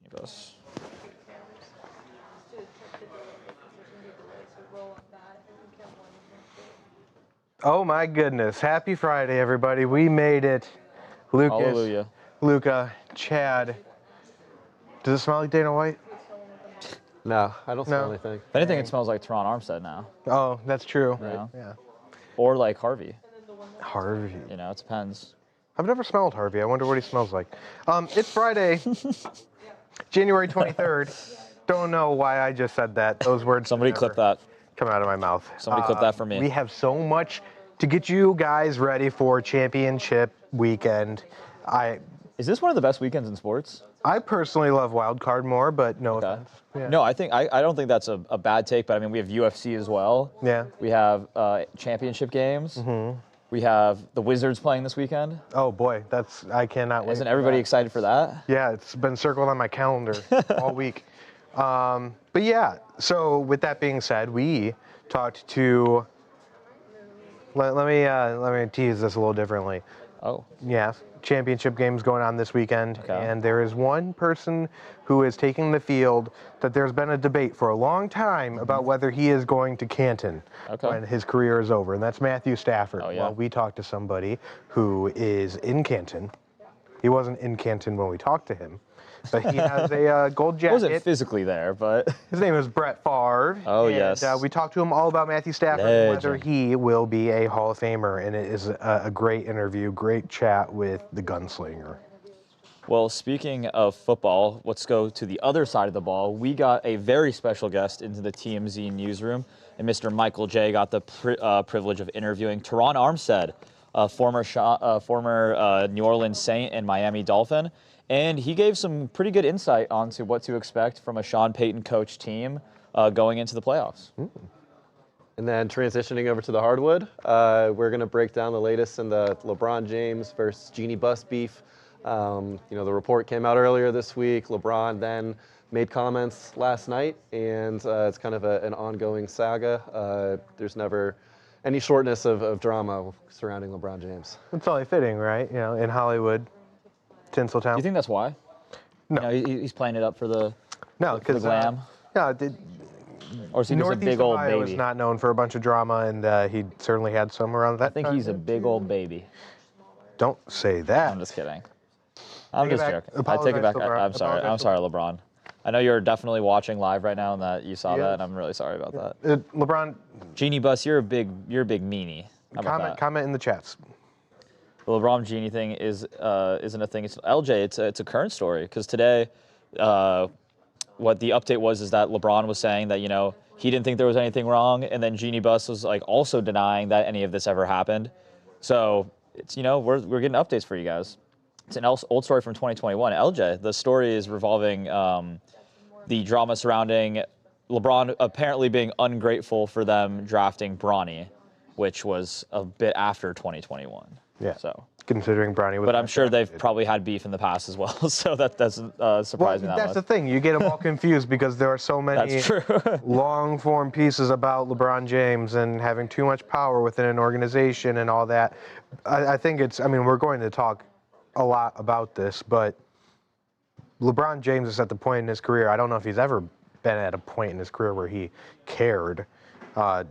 Jeanie Buss. Oh my goodness. Happy Friday, everybody. We made it. Lucas, Hallelujah. Luca, Chad. Does it smell like Dana White? No, I don't smell anything. If anything, it smells like Teron Armstead now. Oh, that's true. Yeah. Yeah. Or like Harvey. Harvey. You know, it depends. I've never smelled Harvey. I wonder what he smells like. It's Friday, January 23rd. Don't know why I just said that. Those words Somebody clip that. come out of my mouth. Somebody clip that for me. We have so much to get you guys ready for championship weekend. Is this one of the best weekends in sports? I personally love wild card more, but no offense. Yeah. No, I don't think that's a bad take, but I mean, we have UFC as well. Yeah. We have championship games. Mm-hmm. We have the Wizards playing this weekend. Oh boy, I cannot wait. Isn't everybody excited for that? Yeah, it's been circled on my calendar all week. But yeah, so with that being said, we talked to. Let me tease this a little differently. Oh. Yeah, championship games going on this weekend, and there is one person who is taking the field that there's been a debate for a long time about whether he is going to Canton when his career is over, and that's Matthew Stafford. Oh, yeah. Well, we talked to somebody who is in Canton. He wasn't in Canton when we talked to him, but he has a gold jacket. Wasn't physically there, but His name is Brett Favre. Oh, and, yes. We talked to him all about Matthew Stafford, and whether he will be a Hall of Famer, and it is a great interview, great chat with the gunslinger. Well, speaking of football, let's go to the other side of the ball. We got a very special guest into the TMZ newsroom, and Mr. Michael J. got the privilege of interviewing Teron Armstead, a former New Orleans Saint and Miami Dolphin, and he gave some pretty good insight onto what to expect from a Sean Payton coach team going into the playoffs. And then transitioning over to the hardwood, we're going to break down the latest in the LeBron James versus Jeanie Buss beef. The report came out earlier this week. LeBron then made comments last night, and it's kind of an ongoing saga. There's never any shortness of drama surrounding LeBron James. It's only fitting, right? You know, in Hollywood, Tinseltown. Do you think that's why? No. You know, he's playing it up for the because glam? Or is he just a big old Ohio baby? is not known for a bunch of drama, and he certainly had some around that I think time. he's a big old baby. Don't say that. I'm just kidding. I'm Take just it back. joking. I take it back. LeBron. I'm sorry. I'm sorry, LeBron. I know you're definitely watching live right now, and that you saw that, and I'm really sorry about that. LeBron, Jeanie Buss, you're a big meanie. How about that? comment in the chats. The LeBron Jeanie thing isn't a thing. It's LJ. It's a current story because today, what the update was is that LeBron was saying that he didn't think there was anything wrong, and then Jeanie Buss was like also denying that any of this ever happened. So it's we're getting updates for you guys. It's an old story from 2021. LJ, the story is revolving the drama surrounding LeBron apparently being ungrateful for them drafting Bronny, which was a bit after 2021. Yeah. So considering Bronny was. But I'm sure they've probably had beef in the past as well, so that doesn't surprise me that much. That's the thing. You get them all confused because there are so many long-form pieces about LeBron James and having too much power within an organization and all that. I think we're going to talk a lot about this, but LeBron James is at the point in his career, I don't know if he's ever been at a point in his career where he cared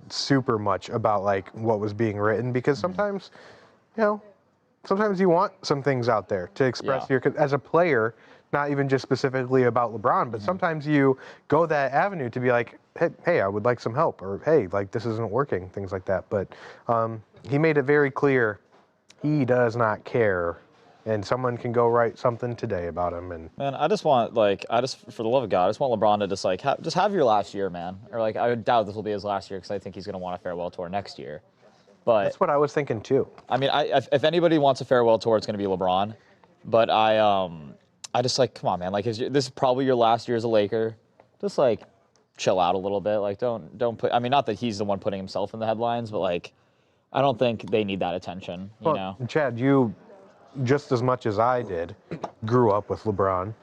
super much about like what was being written, because sometimes you want some things out there to express as a player, not even just specifically about LeBron, but sometimes you go that avenue to be like, hey, I would like some help, or hey, like this isn't working, things like that. But he made it very clear he does not care, and someone can go write something today about him. And man, I just want for the love of God, I just want LeBron to just have your last year, man. Or I doubt this will be his last year because I think he's going to want a farewell tour next year. But that's what I was thinking too. I mean, if anybody wants a farewell tour, it's going to be LeBron. But I just come on, man. Like, this is probably your last year as a Laker. Just chill out a little bit. Like, don't put. I mean, not that he's the one putting himself in the headlines, but I don't think they need that attention. You know, Chad, you just as much as I did grew up with LeBron.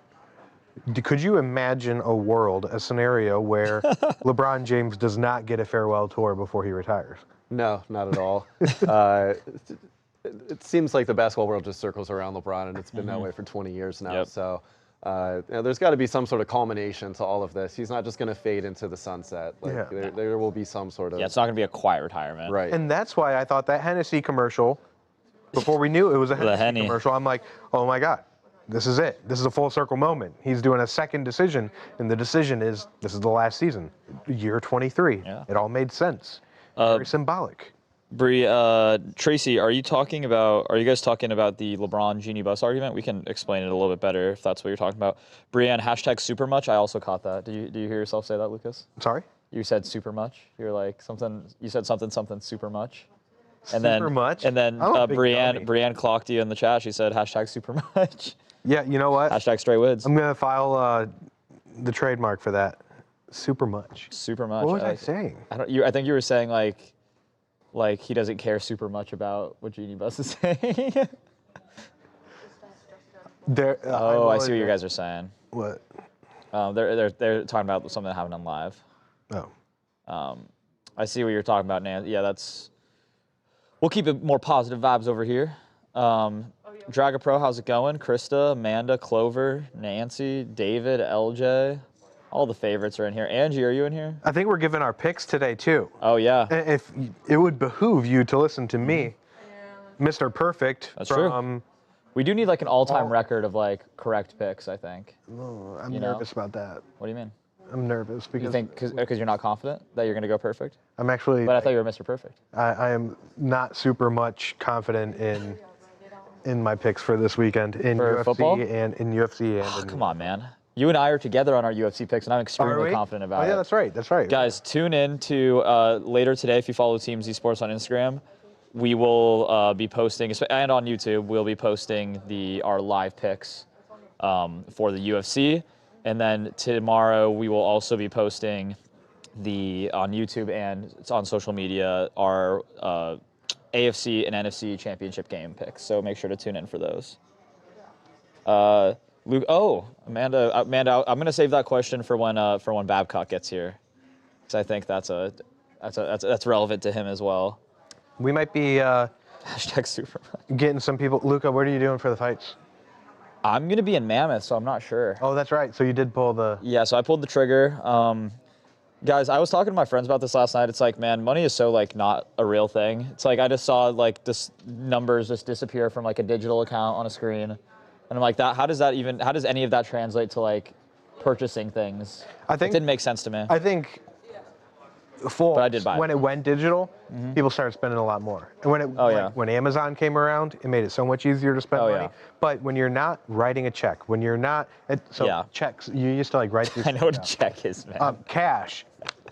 Could you imagine a scenario where LeBron James does not get a farewell tour before he retires? No, not at all. It seems like the basketball world just circles around LeBron, and it's been that way for 20 years now. Yep. So There's got to be some sort of culmination to all of this. He's not just going to fade into the sunset. Like, there will be some sort of... Yeah, it's not going to be a quiet retirement. Right. And that's why I thought that Hennessy commercial, before we knew it was a Hennessy commercial, I'm like, oh my God, this is it. This is a full circle moment. He's doing a second decision, and the decision is, this is the last season, year 23. Yeah. It all made sense. Very symbolic. Tracy, are you guys talking about the LeBron Jeanie Buss argument? We can explain it a little bit better if that's what you're talking about. Brienne, hashtag super much. I also caught that. Do you hear yourself say that, Lucas? Sorry? You said super much. You're like you said something super much. And Super much? And then Brienne clocked you in the chat. She said hashtag super much. Yeah, you know what? Hashtag straight wids. I'm going to file the trademark for that. Super much. Super much. What was I saying? I think you were saying like he doesn't care super much about what Jeanie Buss is saying. I see what you guys are saying. What? They're talking about something that happened on live. Oh. I see what you're talking about, Nan. Yeah, we'll keep it more positive vibes over here. Draga Pro, how's it going? Krista, Amanda, Clover, Nancy, David, LJ. All the favorites are in here. Angie, are you in here? I think we're giving our picks today, too. Oh, yeah. If it would behoove you to listen to me, Mr. Perfect. That's true. We do need like an all-time record of like correct picks, I think. No, I'm nervous about that. What do you mean? I'm nervous because... You think because you're not confident that you're going to go perfect? I'm actually... But I thought you were Mr. Perfect. I am not super much confident in my picks for this weekend in For UFC football? and in UFC and Come on, man. You and I are together on our UFC picks, and I'm extremely confident about it. Oh, yeah, that's right. That's right. Guys, tune in to later today if you follow TMZ Sports on Instagram. We will be posting, and on YouTube, we'll be posting our live picks for the UFC. And then tomorrow, we will also be posting on YouTube and it's on social media our AFC and NFC championship game picks. So make sure to tune in for those. Amanda, I'm gonna save that question for when Babcock gets here, because I think that's relevant to him as well. We might be Hashtag super. getting some people. Luca, what are you doing for the fights? I'm gonna be in Mammoth, so I'm not sure. Oh, that's right. So you did pull the... Yeah, so I pulled the trigger. Guys, I was talking to my friends about this last night. It's like, man, money is so like not a real thing. It's like I just saw like this numbers just disappear from like a digital account on a screen. And I'm like, how does any of that translate to like purchasing things? I think it didn't make sense to me. I think But I did buy it. when it went digital, people started spending a lot more. And when Amazon came around, it made it so much easier to spend money. Yeah. But when you're not writing a check, when you're not checks, you used to like write these I know what a check is, man. Cash.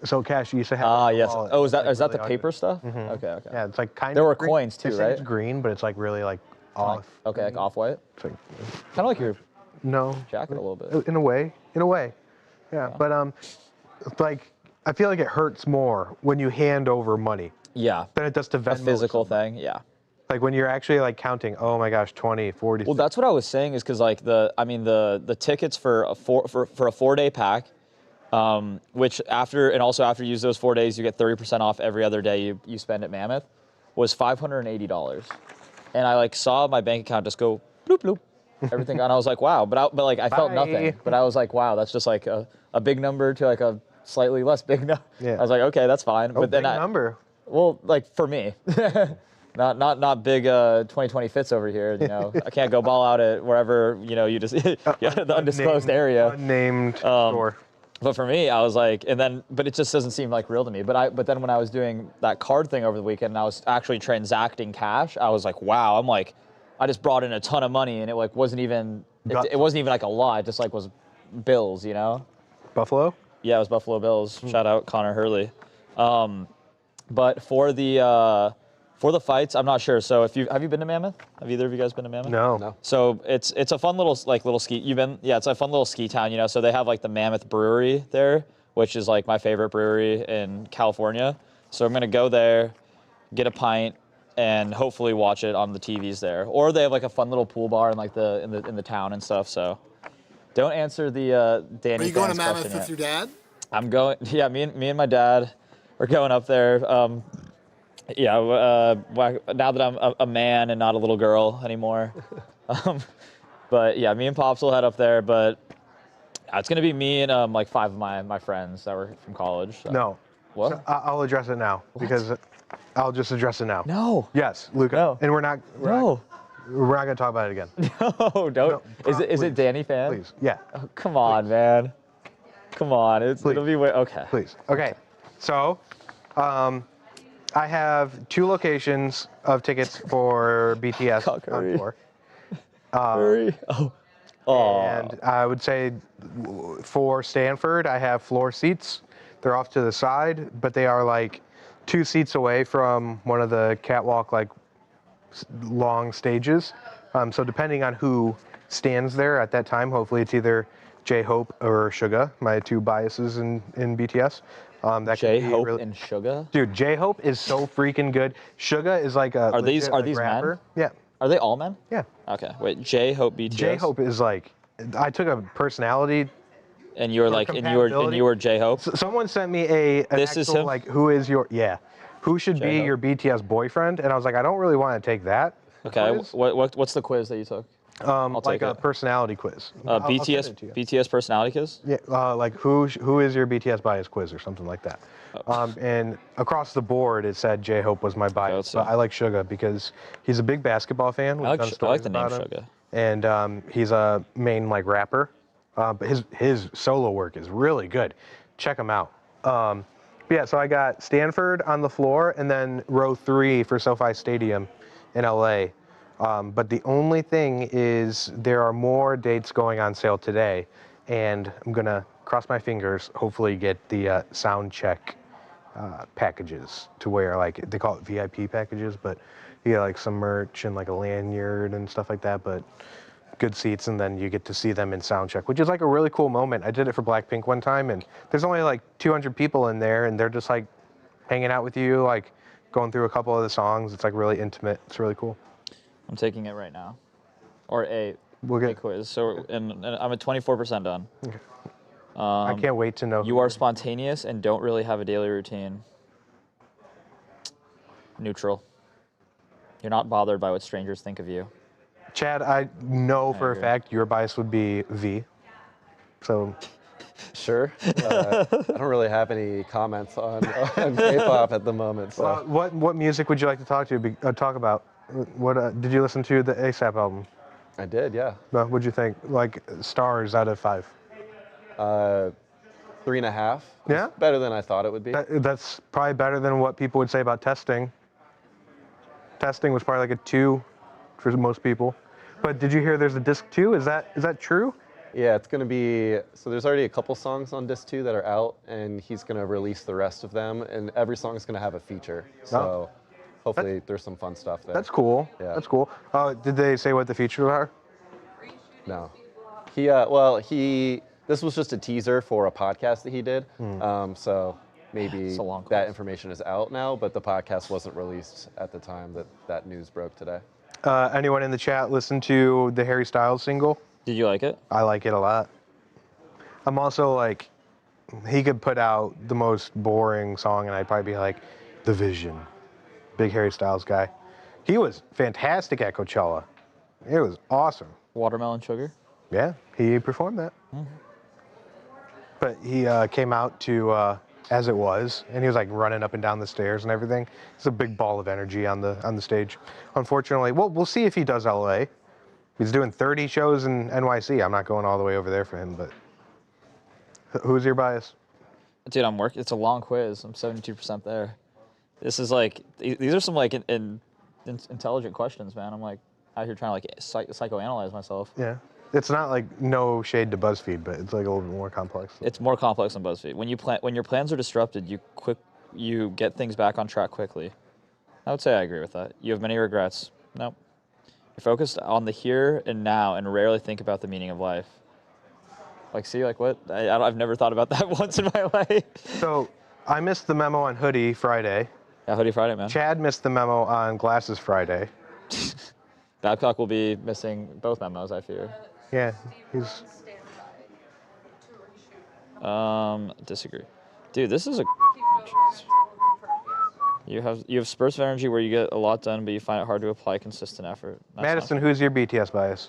So cash you used to have. Yes. wallet. Oh, is that It's the really paper ugly. stuff? Okay. Yeah, it's like kind of. There were green. coins too, They say right? It's green, but it's like really like off. Okay, like off-white. It's like, Kind of like your no. jacket a little bit. In a way. Yeah, but like I feel like it hurts more when you hand over money Yeah. than it does to Venmo. A physical thing. Yeah. Like when you're actually like counting, oh my gosh, 20, 40. Well, that's what I was saying is because like the tickets for a 4-day pack, which after you use those 4 days, you get 30% off every other day you spend at Mammoth, was $580. And I like saw my bank account just go bloop bloop, everything, and I was like, wow. But I felt nothing. But I was like, wow, that's just like a big number to like a slightly less big number. Yeah. I was like, okay, that's fine. But then big number. Well, like for me, not big 2020 fits over here. You know, I can't go ball out at wherever you just the undisclosed area. Unnamed store. But for me, I was like, but it just doesn't seem like real to me. But then when I was doing that card thing over the weekend, and I was actually transacting cash, I was like, wow. I'm like, I just brought in a ton of money, and it like wasn't even like a lot. It just like was bills, Buffalo? Yeah, it was Buffalo Bills. Shout out Connor Hurley. But for the fights, I'm not sure. So have you been to Mammoth? Have either of you guys been to Mammoth? No. So it's a fun little ski. It's a fun little ski town. So they have like the Mammoth Brewery there, which is like my favorite brewery in California. So I'm gonna go there, get a pint, and hopefully watch it on the TVs there. Or they have like a fun little pool bar in like in the town and stuff. So don't answer the Danny. Are you going to Fans Mammoth question with yet. your dad? I'm going. Yeah, me and my dad are going up there. Now that I'm a man and not a little girl anymore, But yeah, me and Pops will head up there. But it's gonna be me and like 5 of my friends that were from college. So. No. What? So I'll address it now because I'll just address it now. No. Yes, Luca. No. And we're not gonna talk about it again. No, don't. No, is it Danny fan? Please. Yeah. Oh, come on, man. Come on. It'll be okay. Please. Okay. So, I have 2 locations of tickets for BTS on tour. Hurry. And I would say for Stanford, I have floor seats. They're off to the side, but they are like 2 seats away from one of the catwalk, like long stages. So depending on who stands there at that time, hopefully it's either J-Hope or Suga, my 2 biases in BTS. That J-Hope and Suga? Dude, J-Hope is so freaking good. Suga is like a Are these rapper. Men? Yeah. Are they all men? Yeah. Okay. Wait, J-Hope BTS? J-Hope is like, I took a personality. And you were like, and you were J-Hope? Someone sent me an this actual, is him? like, who should be your BTS boyfriend? And I was like, I don't really want to take that. Okay. What's the quiz that you took? Like a personality quiz. BTS personality quiz? Yeah, like who is your BTS bias quiz or something like that. And across the board, it said J-Hope was my bias. But I like Suga because he's a big basketball fan. I like the name Suga. And he's a main like rapper. But his solo work is really good. Check him out. Yeah, so I got Stanford on the floor and then row 3 for SoFi Stadium in LA. But the only thing is there are more dates going on sale today, and I'm gonna cross my fingers, hopefully get the sound check packages to where like they call it VIP packages, but you get like some merch and like a lanyard and stuff like that, but good seats, and then you get to see them in sound check, which is like a really cool moment. I did it for Blackpink one time, and there's only like 200 people in there, and they're just like hanging out with you, like going through a couple of the songs. It's like really intimate. It's really cool. I'm taking it right now, or a quiz. So, and I'm at 24% done. Okay. I can't wait to know. You are spontaneous and don't really have a daily routine. Neutral. You're not bothered by what strangers think of you. Chad, I know for a fact your bias would be V. So. Sure. I don't really have any comments on K-pop at the moment. So. What music would you like to talk about? What did you listen to the ASAP album? I did, yeah. What'd you think? Like stars out of 5? 3.5. Yeah. Better than I thought it would be. That's probably better than what people would say about testing. Testing was probably like a 2 for most people. But did you hear there's a disc 2? Is that true? Yeah, it's gonna be. So there's already a couple songs on disc 2 that are out, and he's gonna release the rest of them, and every song is gonna have a feature. So. Hopefully there's some fun stuff there. That's cool. Yeah. That's cool. Did they say what the features are? No. This was just a teaser for a podcast that he did. So maybe that information is out now, but the podcast wasn't released at the time that news broke today. Anyone in the chat listen to the Harry Styles single? Did you like it? I like it a lot. I'm also like, he could put out the most boring song and I'd probably be like, The Vision. Big Harry Styles guy. He was fantastic at Coachella. It was awesome. Watermelon Sugar? Yeah, he performed that. Mm-hmm. But he came out to As It Was, and he was like running up and down the stairs and everything. He's a big ball of energy on the stage. Unfortunately, we'll see if he does LA. He's doing 30 shows in NYC. I'm not going all the way over there for him, but who's your bias? Dude, I'm working. It's a long quiz. I'm 72% there. This is like, these are some like intelligent questions, man. I'm like out here trying to like psychoanalyze myself. Yeah. It's not like no shade to BuzzFeed, but it's like a little bit more complex. It's more complex than BuzzFeed. When your plans are disrupted, you get things back on track quickly. I would say I agree with that. You have many regrets. Nope. You're focused on the here and now and rarely think about the meaning of life. Like, see, like what? I've never thought about that once in my life. So I missed the memo on Hoodie Friday. Yeah, Hoodie Friday, man. Chad missed the memo on Glasses Friday. Babcock will be missing both memos, I fear. Yeah, he's... Disagree. Dude, this is a... You have spurts of energy where you get a lot done, but you find it hard to apply consistent effort. Madison, who's your BTS bias?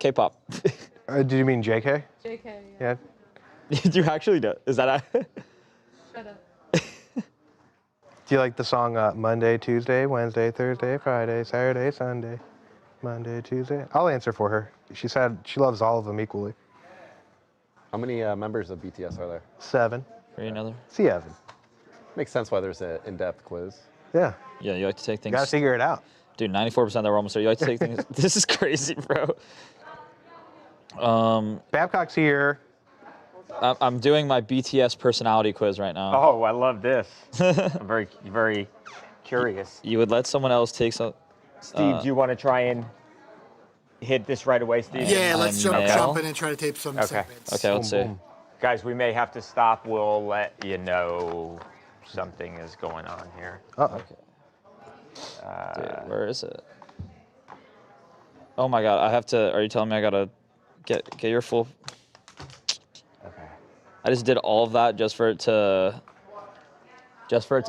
K-pop. Did you mean JK? JK. Yeah. Do you actually know? Is that? Shut up. Do you like the song Monday, Tuesday, Wednesday, Thursday, Friday, Saturday, Sunday, Monday, Tuesday? I'll answer for her. She said she loves all of them equally. How many members of BTS are there? 7. Or another? See Evan. Makes sense why there's an in-depth quiz. Yeah. Yeah, you like to take things. You gotta figure it out. Dude, 94% that we're almost there. You like to take things. This is crazy, bro. Babcock's here. I'm doing my BTS personality quiz right now. Oh, I love this. I'm very, very curious. You would let someone else take some. Steve, do you want to try and hit this right away, Steve? Yeah, let's male. jump in and try to tape some Okay. segments. Okay, let's see. Boom. Guys, we may have to stop. We'll let you know something is going on here. Uh-oh. Dude, where is it? Oh my God, I have to. Are you telling me I gotta get your full? Okay. I just did all of that just for it to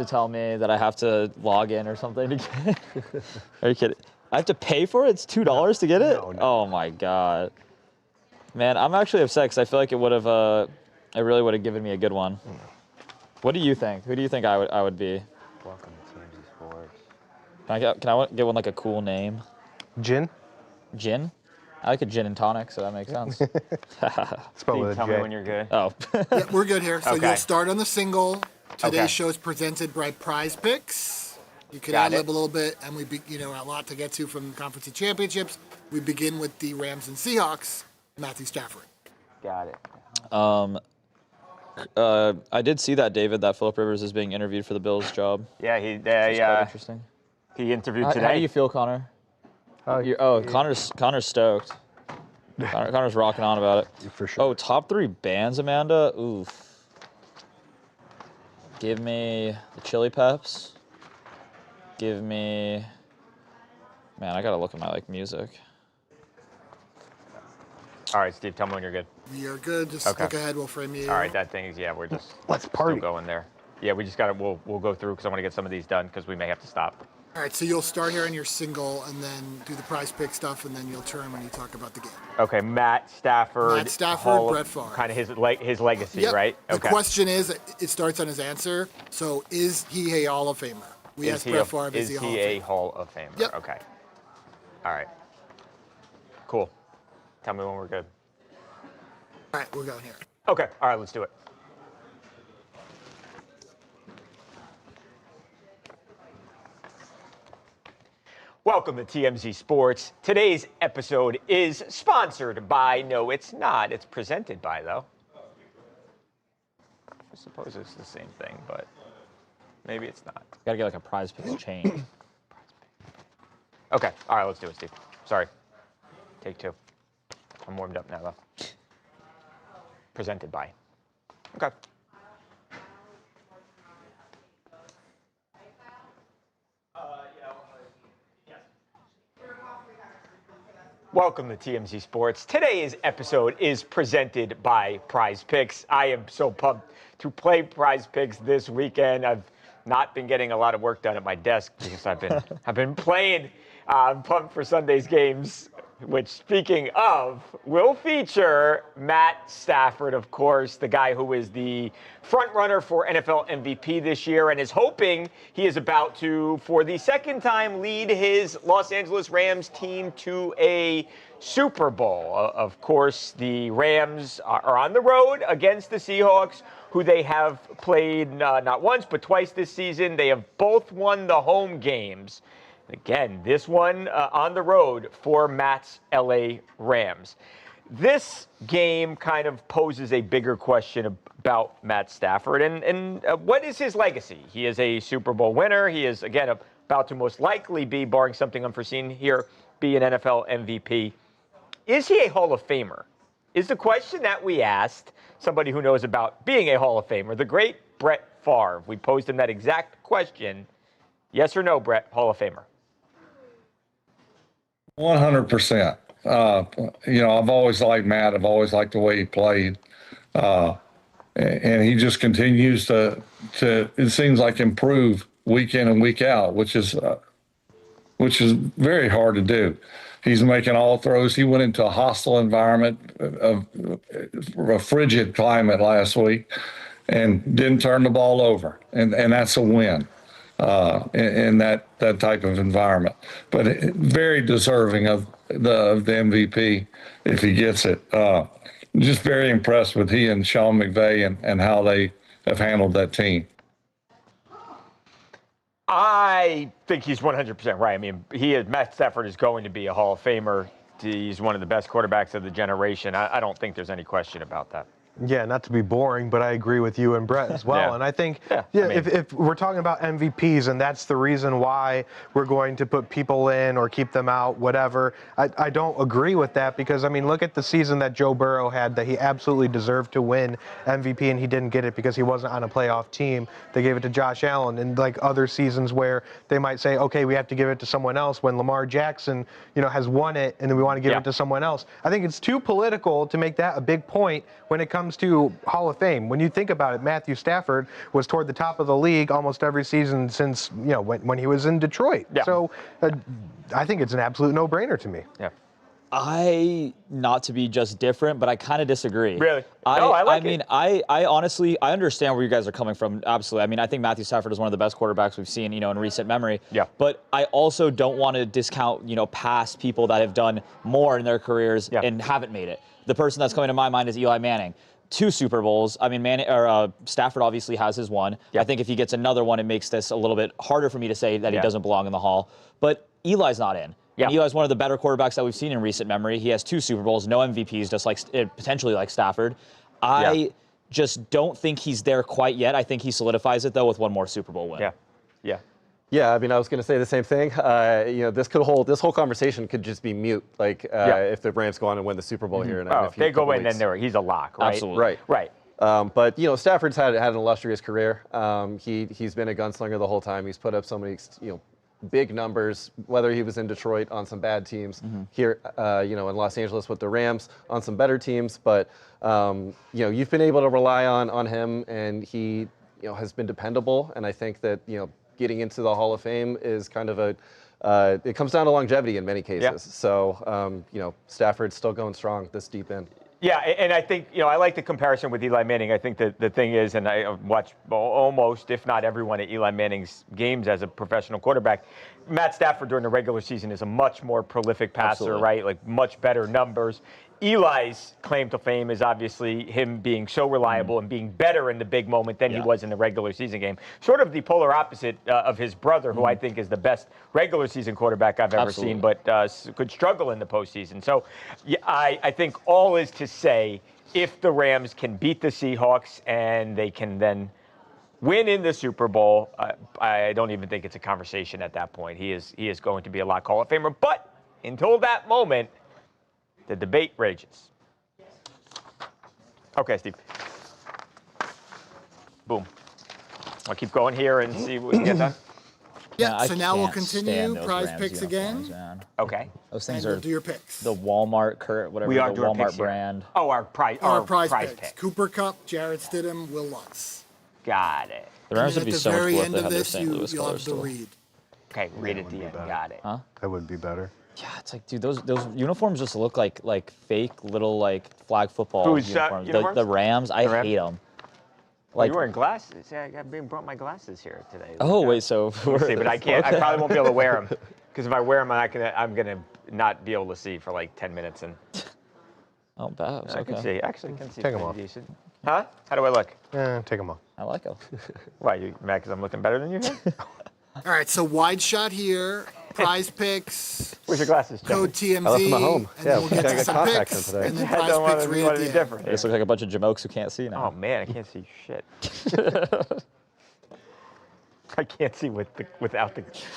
tell me that I have to log in or something to get it. Are you kidding? I have to pay for it? It's $2 to get it? No. Oh my God. Man, I'm actually upset because I feel like it would have, it really would have given me a good one. What do you think? Who do you think I would be? Welcome to TMZ Sports. Can I get one like a cool name? Gin? Gin? I like a gin and tonic, so that makes sense. Spelled Steve, with a tell J. me when you're good. Oh. Yeah, we're good here. So Okay. you'll start on the single. Today's Okay. show is presented by Prize Picks. You can Got ad lib it. a little bit, and a lot to get to from the conference championships. We begin with the Rams and Seahawks. Matthew Stafford. Got it. I did see that, David, that Phillip Rivers is being interviewed for the Bills job. Yeah, It's quite interesting. he interviewed How today. do you feel, Connor? Connor's stoked. Connor's rocking on about it. For sure. Oh, top 3 bands, Amanda? Oof. Give me the Chili Peps. Give me... Man, I gotta look at my music. All right, Steve, tell me when you're good. We are good. Just Okay. look ahead. We'll frame you. All right, that thing is, we're just Let's still party. going there. Yeah, we just got to, we'll go through because I want to get some of these done because we may have to stop. All right, so you'll start here on your single, and then do the Prize Pick stuff, and then you'll turn when you talk about the game. Okay, Matt Stafford. Matt Stafford, Brett Favre. Kind of his legacy, Yep. right? The Okay. question is, it starts on his answer. So, is he a Hall of Famer? We asked Brett Favre, is he a Hall of Famer? Hall of Famer? Yep. Okay. All right. Cool. Tell me when we're good. All right, we're going here. Okay. All right, let's do it. Welcome to TMZ Sports. Today's episode is sponsored by, no, it's not. It's presented by, though. I suppose it's the same thing, but maybe it's not. Gotta get like a Prize Picks chain. Okay. All right, let's do it, Steve. Sorry. Take 2. I'm warmed up now, though. Presented by. Okay. Welcome to TMZ Sports. Today's episode is presented by Prize Picks. I am so pumped to play Prize Picks this weekend. I've not been getting a lot of work done at my desk because I've been playing. I'm pumped for Sunday's games, which, speaking of, will feature Matt Stafford, of course, the guy who is the front runner for NFL MVP this year and is hoping he is about to, for the second time, lead his Los Angeles Rams team to a Super Bowl. Of course, the Rams are on the road against the Seahawks, who they have played not once but twice this season. They have both won the home games. Again, this one on the road for Matt's LA Rams. This game kind of poses a bigger question about Matt Stafford and what is his legacy? He is a Super Bowl winner. He is, again, about to most likely be, barring something unforeseen here, be an NFL MVP. Is he a Hall of Famer? Is the question that we asked somebody who knows about being a Hall of Famer, the great Brett Favre. We posed him that exact question. Yes or no, Brett, Hall of Famer? 100%. I've always liked Matt. I've always liked the way he played. And he just continues to, it seems like, improve week in and week out, which is very hard to do. He's making all throws. He went into a hostile environment of a frigid climate last week and didn't turn the ball over. And that's a win in that type of environment. But very deserving of the MVP if he gets it. Just very impressed with he and Sean McVay and how they have handled that team. I think he's 100% right. I mean, Matt Stafford is going to be a Hall of Famer. He's one of the best quarterbacks of the generation. I don't think there's any question about that. Yeah, not to be boring, but I agree with you and Brett as well. Yeah. And I think, if if we're talking about MVPs and that's the reason why we're going to put people in or keep them out, whatever, I don't agree with that because, I mean, look at the season that Joe Burrow had that he absolutely deserved to win MVP and he didn't get it because he wasn't on a playoff team. They gave it to Josh Allen. And like other seasons where they might say, okay, we have to give it to someone else when Lamar Jackson, has won it and then we want to give it to someone else. I think it's too political to make that a big point when it comes to Hall of Fame. When you think about it, Matthew Stafford was toward the top of the league almost every season since, when he was in Detroit. Yeah. So I think it's an absolute no-brainer to me. Yeah. Not to be just different, but I kind of disagree. Really? I like it. I honestly, I understand where you guys are coming from. Absolutely. I mean, I think Matthew Stafford is one of the best quarterbacks we've seen, in recent memory. Yeah. But I also don't want to discount, past people that have done more in their careers and haven't made it. The person that's coming to my mind is Eli Manning. 2 Super Bowls. I mean, Stafford obviously has his one. I think if he gets another one, it makes this a little bit harder for me to say that he doesn't belong in the Hall. But Eli's not in. Yeah. Eli's one of the better quarterbacks that we've seen in recent memory. He has 2 Super Bowls, no MVPs, just like potentially like Stafford. I just don't think he's there quite yet. I think he solidifies it though with one more Super Bowl win. Yeah, I mean, I was going to say the same thing. This whole conversation could just be mute, if the Rams go on and win the Super Bowl here. If they go in, then he's a lock, right? Absolutely. Right. But Stafford's had an illustrious career. He's been a gunslinger the whole time. He's put up so many, big numbers. Whether he was in Detroit on some bad teams, here, in Los Angeles with the Rams on some better teams. But you've been able to rely on him, and he, has been dependable. And I think that getting into the Hall of Fame is kind of it comes down to longevity in many cases. Yeah. So, Stafford's still going strong this deep in. Yeah, and I think, I like the comparison with Eli Manning. I think that the thing is, and I watch almost, if not every one of Eli Manning's games as a professional quarterback, Matt Stafford during the regular season is a much more prolific passer, right? Like much better numbers. Eli's claim to fame is obviously him being so reliable and being better in the big moment than he was in the regular season game. Sort of the polar opposite of his brother, who I think is the best regular season quarterback I've ever seen, but could struggle in the postseason. So I think all is to say, if the Rams can beat the Seahawks and they can then win in the Super Bowl, I don't even think it's a conversation at that point. He is going to be a lock Hall of Famer. But until that moment, the debate rages. Okay, Steve. Boom. I'll keep going here and see what we can get done. Yeah, so now we'll continue Prize Picks again. Okay. Those things we'll are do your picks. The Walmart, whatever, we are the doing Walmart brand. Oh, our prize picks. Cooper Kupp, Jarrett Stidham, Will Lutz. Got it. The Rams would be so much worth end of this, St. Louis you'll have to still. read. Okay, read at the end. Got it. Huh? That would be better. Yeah, it's like, dude, those uniforms just look like fake little flag football uniforms. The Rams, I hate them. Like, you're wearing glasses. Yeah, I brought my glasses here today. Oh, wait, so see, but I can't. I probably won't be able to wear them because if I wear them, I'm gonna not be able to see for like 10 minutes. And oh, Babs, okay. I can see. Actually, I can see. Take them off. Decent. Huh? How do I look? Take them off. I like them. Why, you mad because I'm looking better than you? All right, so wide shot here. Prize Picks. Where's your glasses, Jim? Code TMZ. I left them at home. And then we'll get to some contacts picks. in today. And then I Prize don't Picks want right to be at the different. This looks like a bunch of jamokes who can't see now. Oh man, I can't see shit. I can't see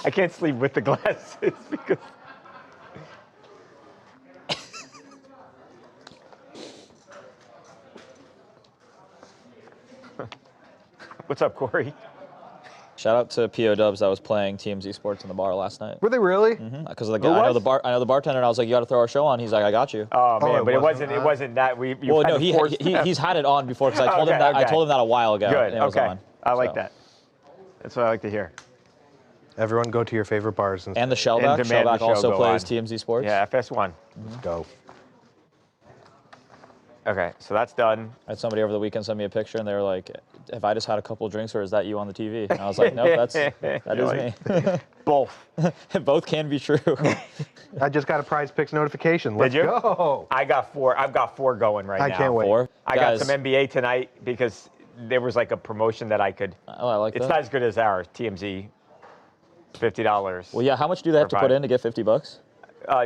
I can't sleep with the glasses because. What's up, Corey? Shout out to P.O. Dubs that was playing TMZ Sports in the bar last night. Were they really? Because I know the bartender, and I was like, "You got to throw our show on." He's like, "I got you." Oh man, but it wasn't that we. Well, no, he's had it on before because I told him that. I told him that a while ago. Good. And it was on. I like that. That's what I like to hear. Everyone go to your favorite bars. And the Shellback. demand the Shellback show also go plays on. TMZ Sports. Yeah, FS1. Let's go. Okay, so that's done. I had somebody over the weekend send me a picture, and they were like, "Have I just had a couple of drinks, or is that you on the TV?" And I was like, "Nope, that is me." Both. Both can be true. I just got a Prize Picks notification. Let's Did you? go. I've got 4 going right now. I can't wait. 4. I got some NBA tonight because there was like a promotion that I could. Oh, I like that. It's not as good as our TMZ. $50. Well, yeah. How much do they have to put in to get $50?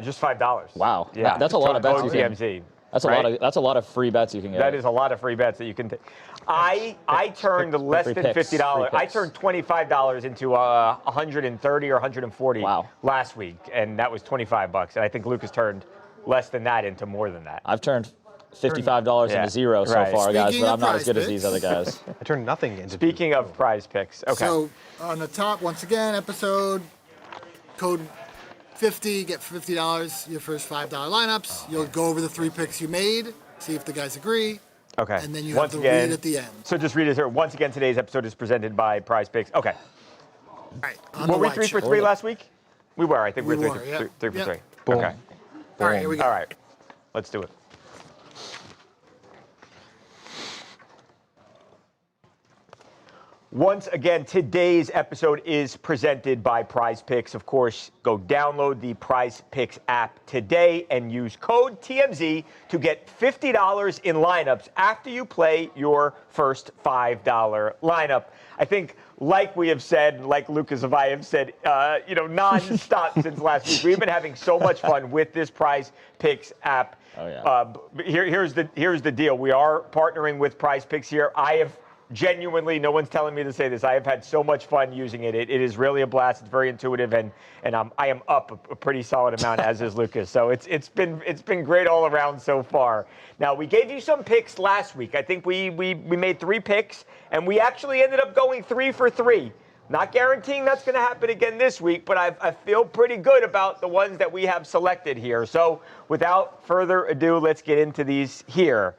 Just $5. Wow. Yeah, That's a lot of bets you can. TMZ. That's right? That's a lot of free bets you can get. That is a lot of free bets that you can take. I turned less than $50. I turned $25 into 130 or 140 last week, and that was $25. And I think Lucas turned less than that into more than that. I've turned $55 into zero so far, guys, but I'm not as good as these other guys. I turned nothing into. Speaking of Prize Picks, okay. So on the top, once again, episode code 50, get $50, your first $5 lineups. You'll go over the 3 picks you made, see if the guys agree. Okay. And then you have to read at the end. So just read it here. Once again, today's episode is presented by Prize Picks. Okay. All right. Were we 3 for 3 last week? We were. I think we were 3 for 3. Boom. Okay. All right, here we go. All right. Let's do it. Once again, today's episode is presented by Prize Picks. Of course, go download the Prize Picks app today and use code TMZ to get $50 in lineups after you play your first $5 lineup. I think, like we have said, like Lucas and I have said, non-stop since last week. We've been having so much fun with this Prize Picks app. Oh, yeah. Here's the deal. We are partnering with Prize Picks here. I have genuinely, no one's telling me to say this, I have had so much fun using it. It is really a blast. It's very intuitive, and I am up a pretty solid amount, as is Lucas. So it's been great all around so far. Now, we gave you some picks last week. I think we made 3 picks, and we actually ended up going 3 for 3. Not guaranteeing that's going to happen again this week, but I feel pretty good about the ones that we have selected here. So without further ado, let's get into these here.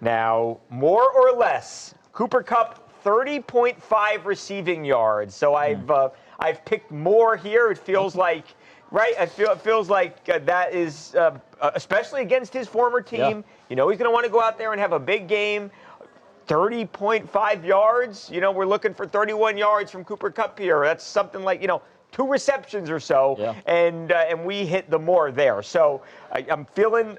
Now, more or less, Cooper Kupp, 30.5 receiving yards. So I've picked more here. It feels like, right? It feels like that is, especially against his former team. Yeah. You know, he's going to want to go out there and have a big game. 30.5 yards. You know, we're looking for 31 yards from Cooper Kupp here. That's something like, 2 receptions or so, and we hit the more there. So I'm feeling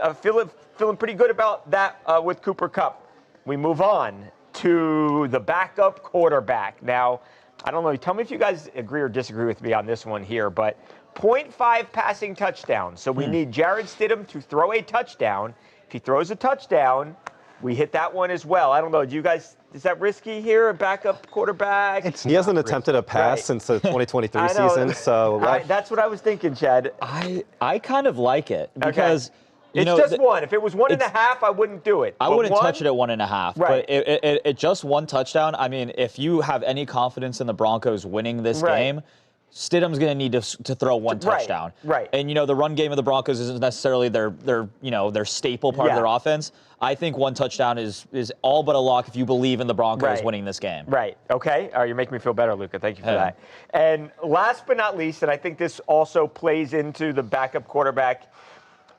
pretty good about that with Cooper Kupp. We move on to the backup quarterback. Now, I don't know. Tell me if you guys agree or disagree with me on this one here, but 0.5 passing touchdown. So we need Jarrett Stidham to throw a touchdown. If he throws a touchdown, we hit that one as well. I don't know. Do you guys, is that risky here, a backup quarterback? He hasn't attempted a pass since the 2023 season. So that's what I was thinking, Chad. I kind of like it because it's just one. If it was 1.5, I wouldn't do it. I wouldn't touch it at 1.5. Right. But it just one touchdown. I mean, if you have any confidence in the Broncos winning this game, Stidham's going to need to throw one touchdown. Right. And the run game of the Broncos isn't necessarily their staple part of their offense. I think one touchdown is all but a lock if you believe in the Broncos winning this game. Right. Okay. You're making me feel better, Luca. Thank you for that. And last but not least, and I think this also plays into the backup quarterback,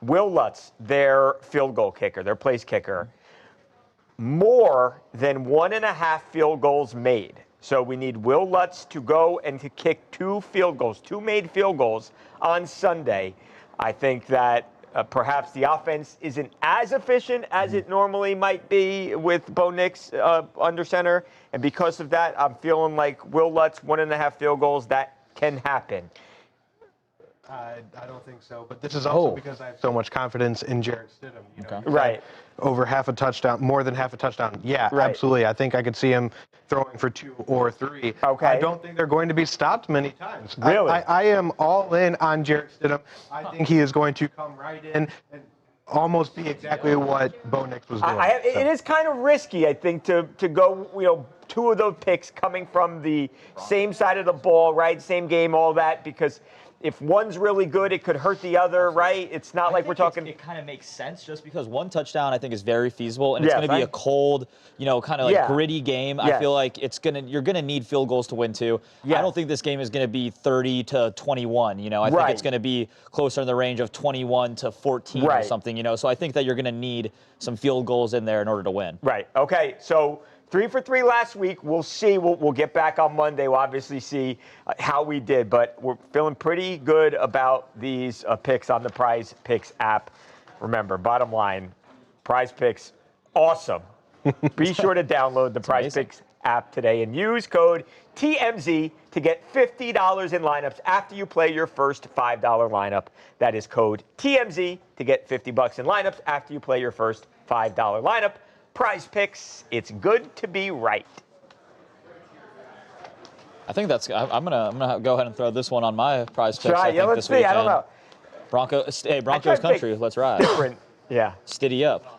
Will Lutz, their field goal kicker, their place kicker, more than 1.5 field goals made. So we need Will Lutz to go and to kick 2 made field goals on Sunday. I think that perhaps the offense isn't as efficient as it normally might be with Bo Nix under center. And because of that, I'm feeling like Will Lutz, 1.5 field goals, that can happen. I don't think so, but this is also because I have so much confidence in Jarrett Stidham. Right. Over half a touchdown, more than half a touchdown. Yeah, absolutely. I think I could see him throwing for 2 or 3. Okay. I don't think they're going to be stopped many times. Really? I am all in on Jarrett Stidham. I think he is going to come right in and almost be exactly what Bo Nix was doing. It is kind of risky, I think, to go, 2 of those picks coming from the same side of the ball, right? Same game, all that, because if one's really good, it could hurt the other, right? It's not like we're talking. It kind of makes sense just because one touchdown I think is very feasible, and it's Yes, going to be a cold, kind of like gritty game. Yes. I feel like you're gonna need field goals to win too. Yes. I don't think this game is going to be 30-21. I think it's going to be closer in the range of 21-14 or something. So I think that you're going to need some field goals in there in order to win. Right. Okay. So 3 for 3 last week. We'll see. We'll get back on Monday. We'll obviously see how we did, but we're feeling pretty good about these picks on the Prize Picks app. Remember, bottom line, Prize Picks, awesome. Be sure to download the Prize Picks app today and use code TMZ to get $50 in lineups after you play your first $5 lineup. That is code TMZ to get $50 in lineups after you play your first $5 lineup. Prize Picks, it's good to be right. I think I'm gonna go ahead and throw this one on my Prize Picks. Try, let's see. I don't know. Broncos country. Let's ride. Different, yeah. Stiddy up.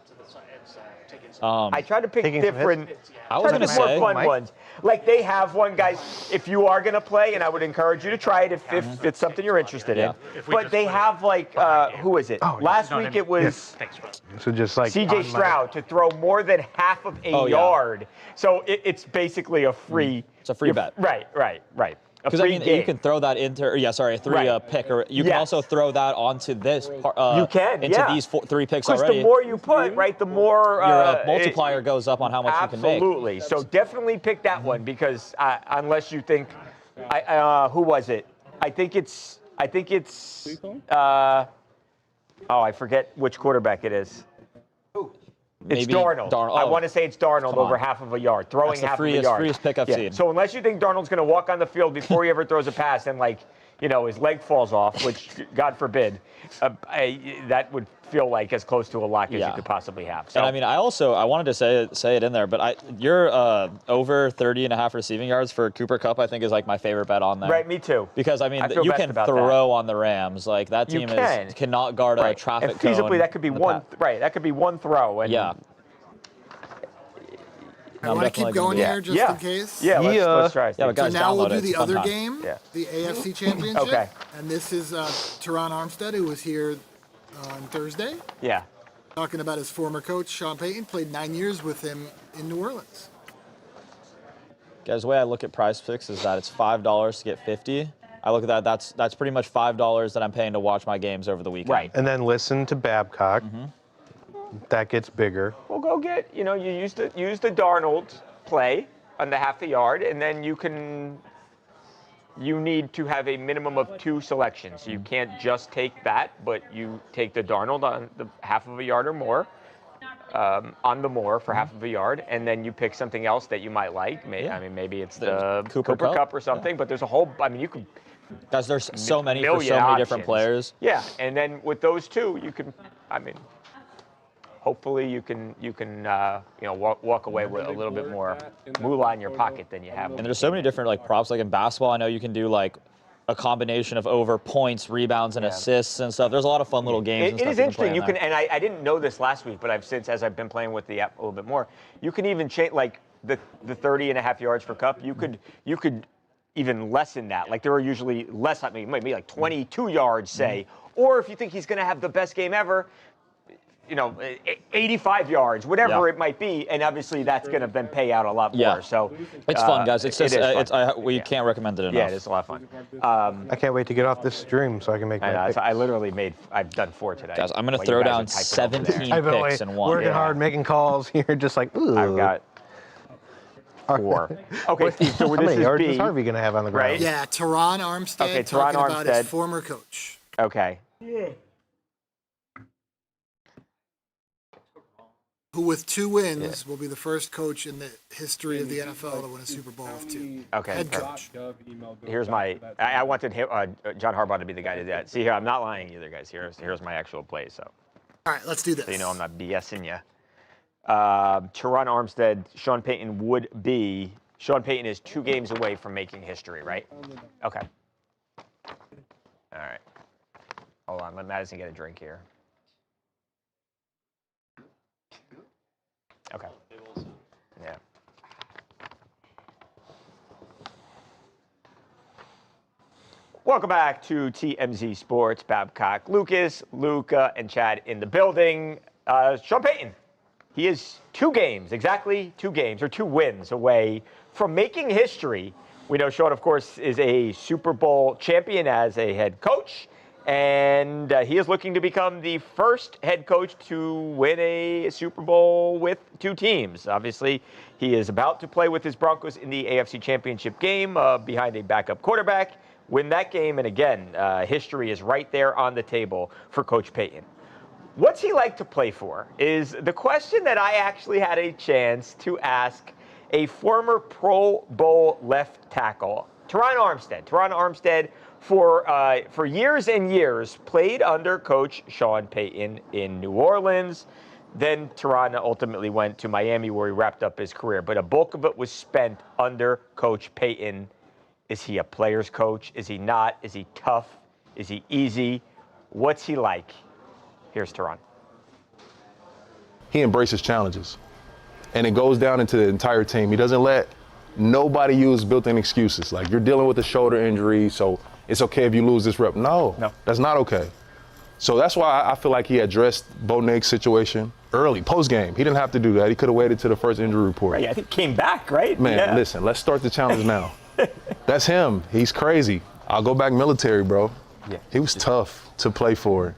I try to pick different. I was gonna say more fun ones. Like they have one, guys. If you are gonna play, and I would encourage you to try it if it's something you're interested in. But they have like who is it? Last week it was So just like C.J. Stroud to throw more than half of a yard. So it's basically a free. It's a free bet. Right. Because you can throw that into, a three pick, or you can also throw that onto this. You can, into these 3 picks already. Because the more you put, the more your multiplier goes up on how much you can make. Absolutely. So definitely pick that one because unless you think, who was it? I think it's. I forget which quarterback it is. It's Darnold. I want to say it's Darnold over half of a yard, throwing half of a yard. That's the freest pick I've seen. So unless you think Darnold's going to walk on the field before he ever throws a pass and his leg falls off, which God forbid, that would feel like as close to a lock as you could possibly have. So. And I wanted to say it in there, but you're over 30.5 receiving yards for Cooper Kupp. I think is like my favorite bet on there. Right, me too. Because you can throw on the Rams. Like that team cannot guard a traffic and feasibly, cone. that could be one. That could be one throw. And I want to keep going here just in case. Yeah, let's try. Yeah, but guys, so now we'll do the other game, the AFC Championship. Okay. And this is Teron Armstead, who was here on Thursday. Yeah. Talking about his former coach, Sean Payton, played 9 years with him in New Orleans. Guys, the way I look at Prize Picks is that it's $5 to get 50. I look at that. That's pretty much $5 that I'm paying to watch my games over the weekend. Right. And then listen to Babcock. That gets bigger. Well, go get, you use the Darnold play on the half the yard, and then you need to have a minimum of 2 selections. You can't just take that, but you take the Darnold on the half of a yard or more, on the more for half of a yard, and then you pick something else that you might like. Maybe it's the Cooper Kupp or something, but there's a whole, you could. Guys, there's so many for so many different players. Yeah, and then with those 2, you can, hopefully you can walk away with a little bit more moolah in your pocket than you have. And there's so many different props. Like in basketball, I know you can do a combination of over points, rebounds, and assists and stuff. There's a lot of fun little games. It is interesting. You can, and I didn't know this last week, but as I've been playing with the app a little bit more, you can even change the 30.5 yards for Kupp. You could even lessen that. There are usually less. Maybe 22 yards, say. Or if you think he's going to have the best game ever, 85 yards, whatever it might be, and obviously that's going to then pay out a lot more. So it's fun, guys. It's just we can't recommend it enough. Yeah, it's a lot of fun. I can't wait to get off this stream so I can make my picks. I've done 4 today. Guys, I'm going to throw down 17 picks in one. Working hard, making calls here, just ooh. I've got 4. Okay, Steve, so how many yards is Harvey going to have on the ground? Right? Yeah, Teron Armstead talking about his former coach. Okay. Who with 2 wins will be the first coach in the history of the NFL to win a Super Bowl with 2. Okay. Head coach. Here's my. I wanted John Harbaugh to be the guy to do that. See here, I'm not lying either, guys. Here's my actual play. So. All right, let's do this. So I'm not BSing you. Teron Armstead, Sean Payton would be. Sean Payton is 2 games away from making history, right? Okay. All right. Hold on, let Madison get a drink here. Okay. Yeah. Welcome back to TMZ Sports. Babcock, Lucas, Luca, and Chad in the building. Sean Payton, he is exactly 2 games or 2 wins away from making history. We know Sean, of course, is a Super Bowl champion as a head coach, and he is looking to become the first head coach to win a Super Bowl with 2 teams. Obviously, he is about to play with his Broncos in the AFC Championship game behind a backup quarterback. Win that game, and again, history is right there on the table for Coach Payton. What's he like to play for is the question that I actually had a chance to ask a former Pro Bowl left tackle, Teron Armstead. Teron Armstead, for years and years, played under Coach Sean Payton in New Orleans. Then Teron ultimately went to Miami, where he wrapped up his career. But a bulk of it was spent under Coach Payton. Is he a player's coach? Is he not? Is he tough? Is he easy? What's he like? Here's Teron. He embraces challenges, and it goes down into the entire team. He doesn't let nobody use built-in excuses. Like, you're dealing with a shoulder injury, so it's okay if you lose this rep. No, that's not okay. So that's why I feel like he addressed Bo Nick's situation early, post-game. He didn't have to do that. He could have waited to the first injury report. Right, I think came back, right? Man, listen, let's start the challenge now. That's him. He's crazy. I'll go back military, bro. Yeah. He was tough to play for.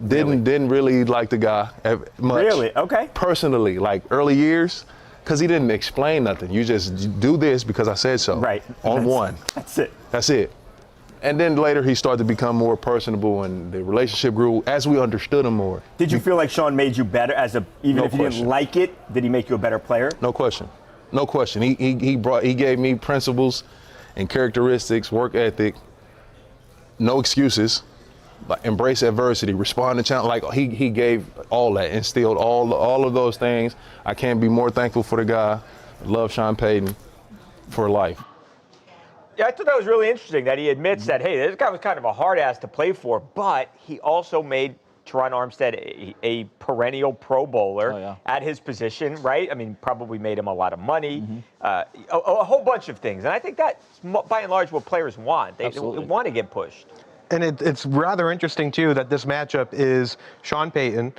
Didn't really like the guy much. Really? Okay. Personally, like early years, because he didn't explain nothing. You just do this because I said so. Right. One. That's it. That's it. And then later he started to become more personable, and the relationship grew as we understood him more. Did you feel like Sean made you better even if you didn't like it? Did he make you a better player? No question. No question. He gave me principles and characteristics, work ethic, no excuses, like embrace adversity, respond to challenge. Like he gave all that, instilled all of those things. I can't be more thankful for the guy. Love Sean Payton for life. Yeah, I thought that was really interesting that he admits that, hey, this guy was kind of a hard ass to play for, but he also made Teron Armstead a perennial Pro Bowler at his position, right? I mean, probably made him a lot of money, a whole bunch of things. And I think that's, by and large, what players want. They want to get pushed. And it's rather interesting, too, that this matchup is Sean Payton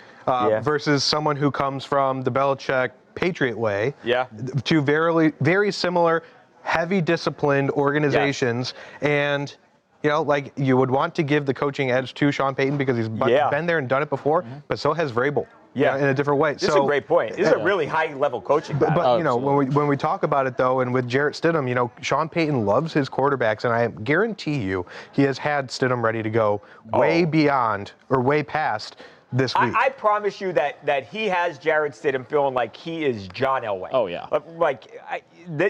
versus someone who comes from the Belichick Patriot way. Yeah. Two very, very similar, heavy disciplined organizations. And you know, like, you would want to give the coaching edge to Sean Payton because he's been there and done it before, but so has Vrabel. Yeah, in a different way. This is a great point. This is a really high-level coaching. But you know, when we talk about it though, and with Jarrett Stidham, you know, Sean Payton loves his quarterbacks, and I guarantee you, he has had Stidham ready to go way beyond or way past this week. I promise you that he has Jarrett Stidham feeling like he is John Elway. Oh yeah.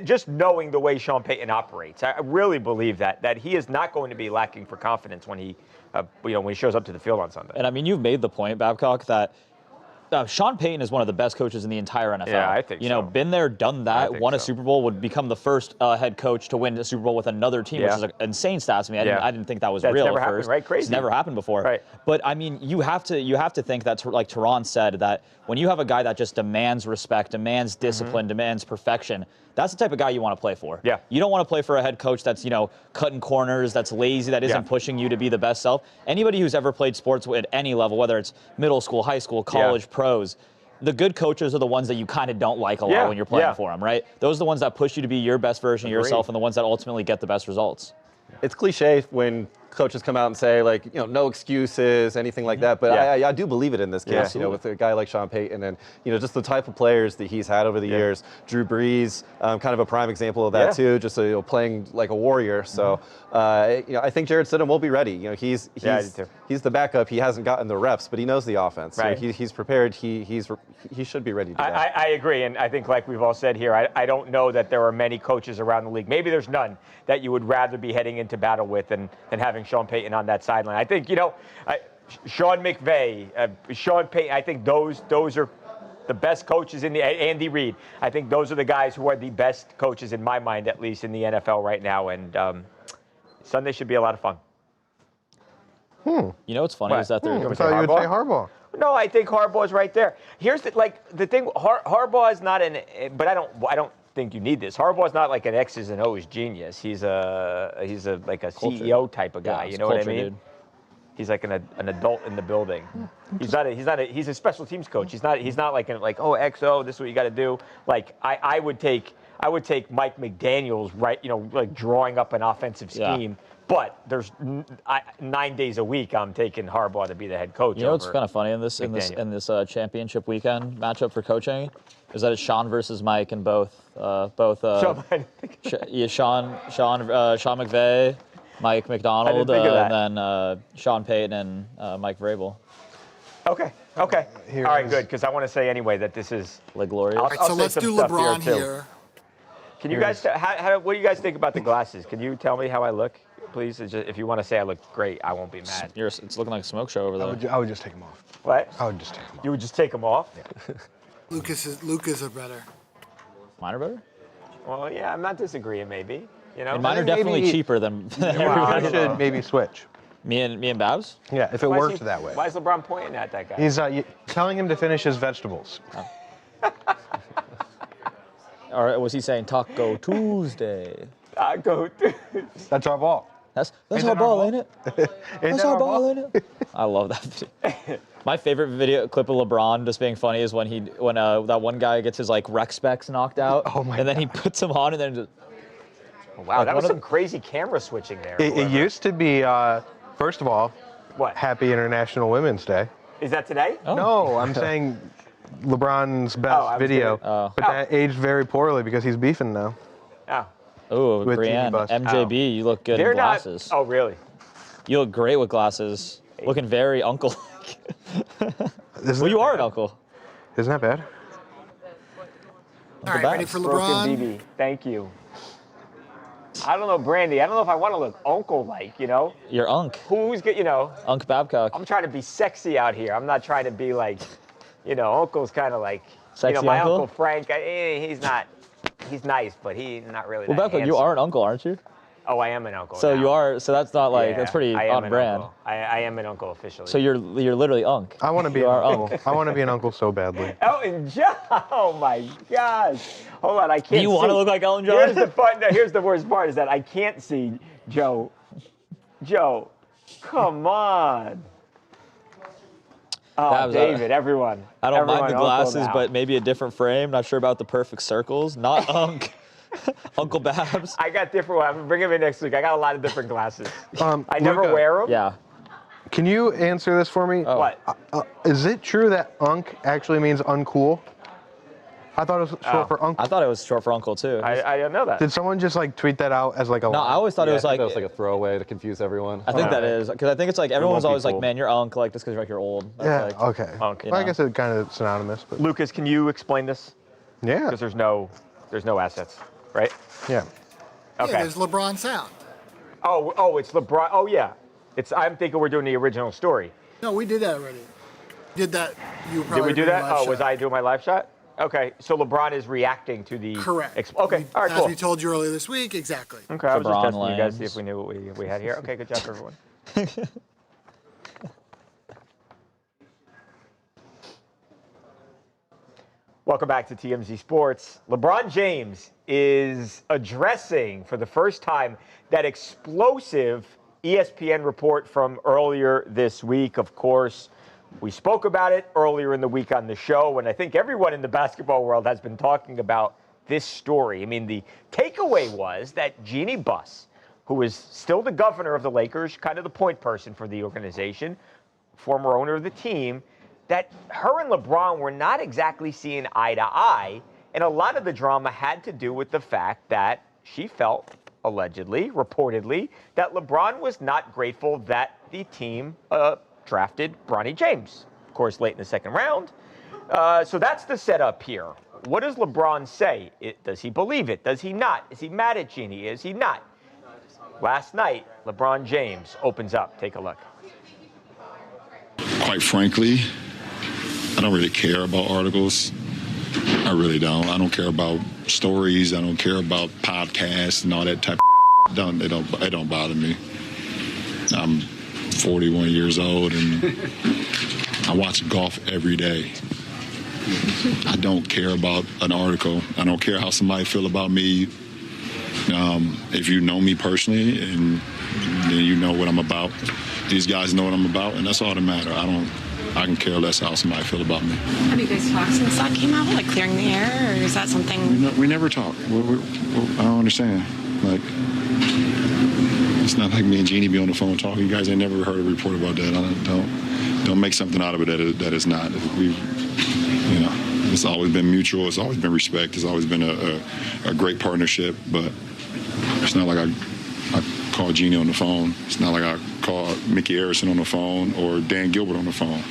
Just knowing the way Sean Payton operates, I really believe that he is not going to be lacking for confidence when he, when he shows up to the field on Sunday. And I mean, you've made the point, Babcock, that Sean Payton is one of the best coaches in the entire NFL. Yeah, I think so. You know, been there, done that, won a Super Bowl, would become the first head coach to win a Super Bowl with another team, which is an insane stat to me. I didn't think that was real never at happened, first. right? Crazy. It's never happened before. Right. But I mean, you have to think that, like Teron said, that when you have a guy that just demands respect, demands discipline, demands perfection, that's the type of guy you want to play for. Yeah. You don't want to play for a head coach that's, you know, cutting corners, that's lazy, that isn't pushing you to be the best self. Anybody who's ever played sports at any level, whether it's middle school, high school, college, pros, the good coaches are the ones that you kind of don't like a lot when you're playing for them, right? Those are the ones that push you to be your best version of yourself and the ones that ultimately get the best results. It's cliche when coaches come out and say, like, you know, no excuses, anything like that. But I do believe it in this case, you know, with a guy like Sean Payton and, you know, just the type of players that he's had over the years. Drew Brees, kind of a prime example of that too, just playing like a warrior. So, you know, I think Jarrett Stidham will be ready. You know, he's the backup. He hasn't gotten the reps, but he knows the offense. Right. So he's prepared. He should be ready to go. I agree, and I think, like we've all said here, I don't know that there are many coaches around the league. Maybe there's none that you would rather be heading into battle with than having Sean Payton on that sideline. I think, you know, Sean McVay, Sean Payton, I think those are the best coaches in the Andy Reid. I think those are the guys who are the best coaches in my mind, at least in the NFL right now. And Sunday should be a lot of fun. You know what's funny is that they're. I thought you would say Harbaugh. No, I think Harbaugh's right there. Here's the thing: Harbaugh is not but I don't think you need this. Harbaugh's not like an X's and O's genius. He's like a CEO type of guy. Yeah, you know what I culture, mean? dude. He's like an adult in the building. He's a special teams coach. He's not like oh XO, this is what you got to do. Like I would take Mike McDaniel's like drawing up an offensive scheme. Yeah. But there's 9 days a week I'm taking Harbaugh to be the head coach. You know what's kind of funny in this championship weekend matchup for coaching is that it's Sean versus Mike and both Sean McVay, Mike McDonald, and then Sean Payton and Mike Vrabel. Okay. All right, good. Because I want to say anyway that this is La Gloria. All right, so let's do LeBron here. Can you guys? What do you guys think about the glasses? Can you tell me how I look, please? If you want to say I look great, I won't be mad. It's looking like a smoke show over there. I would just take them off. What? I would just take them off. You would just take them off? Yeah. Lucas are better. Mine are better? Well, yeah, I'm not disagreeing. Maybe. And mine are definitely cheaper than everybody. You should maybe switch. Me and Babs? Yeah, if it worked that way. Why is LeBron pointing at that guy? He's telling him to finish his vegetables. Oh. Or was he saying Taco Tuesday? Taco Tuesday. That's our ball. That's our ball, ain't it? That's our ball, ain't it? I love that video. My favorite video clip of LeBron just being funny is when that one guy gets his rec specs knocked out, and then he puts them on and then just. Oh, wow, that was some crazy camera switching there. It used to be, first of all, what? Happy International Women's Day. Is that today? Oh. No, I'm saying LeBron's best video, but that aged very poorly because he's beefing now. Oh, Brienne, MJB, you look good in glasses. Oh, really? You look great with glasses. Looking very uncle-like. Well, you are an uncle. Isn't that bad? All right, ready for LeBron? BB. Thank you. I don't know, Brandy. I don't know if I want to look uncle-like, You're Unk. Who's good, Unk Babcock. I'm trying to be sexy out here. I'm not trying to be like, Uncle's kind of like, sexy my uncle? Uncle Frank, he's not, he's nice, but he's not really Babcock, handsome. you are an uncle, aren't you? Oh, I am an uncle So now. you are, so that's not that's pretty on brand. I am an uncle officially. So you're literally Unk. I want to be an uncle. I want to be an uncle so badly. Elton John. Oh my gosh. Hold on, I can't see. You want to look like Elton John? Here's the worst part is that I can't see Joe. Joe, come on. Oh, David, everyone. I don't mind the glasses, but maybe a different frame. Not sure about the perfect circles. Not Unk. Uncle Babs. I got different ones. I'm bringing them in next week. I got a lot of different glasses. I never Luca, wear them. Yeah. Can you answer this for me? What? Is it true that Unk actually means uncool? I thought it was short for uncle. I thought it was short for uncle too. I didn't know that. Did someone just tweet that out as a No, I always thought it was I think that was like a throwaway to confuse everyone. I think that is because I think it's everyone's always like, man, you're Unk, just because you're old. That's okay. Unk. Well, I guess it's kind of synonymous. But Lucas, can you explain this? Yeah. Because there's no assets, right? Yeah. Okay. Yeah, there's LeBron sound. Oh, it's LeBron. Oh, yeah. I'm thinking we're doing the original story. No, we did that already. Did that? You probably did we do that? Live shot. Was I doing my live shot? Okay, so LeBron is reacting to the... Correct. Okay, all right, As cool. we told you earlier this week, exactly. Okay, I was just testing you guys, see lambs. if we knew what we had here. Okay, good job, everyone. Welcome back to TMZ Sports. LeBron James is addressing for the first time that explosive ESPN report from earlier this week. Of course, we spoke about it earlier in the week on the show, and I think everyone in the basketball world has been talking about this story. I mean, the takeaway was that Jeanie Buss, who is still the governor of the Lakers, kind of the point person for the organization, former owner of the team, that her and LeBron were not exactly seeing eye to eye, and a lot of the drama had to do with the fact that she felt, allegedly, reportedly, that LeBron was not grateful that the team drafted Bronny James, of course, late in the second round. So that's the setup here. What does LeBron say? Does he believe it? Does he not? Is he mad at Jeanie? Is he not? Last night, LeBron James opens up. Take a look. Quite frankly, I don't really care about articles. I really don't. I don't care about stories. I don't care about podcasts and all that type of It don't bother me. I'm 41 years old and I watch golf every day. I don't care about an article. I don't care how somebody feel about me. If you know me personally, and then you know what I'm about. These guys know what I'm about, and that's all that matters. I can care less how somebody feel about me. Have you guys talked since that came out, like clearing the air, or is that something? We never talk. I don't understand. Like, it's not like me and Jeanie be on the phone talking. You guys ain't never heard a report about that. Don't make something out of it that is not. It's always been mutual. It's always been respect. It's always been a great partnership. But it's not like I call Jeanie on the phone. It's not like I call Mickey Harrison on the phone or Dan Gilbert on the phone.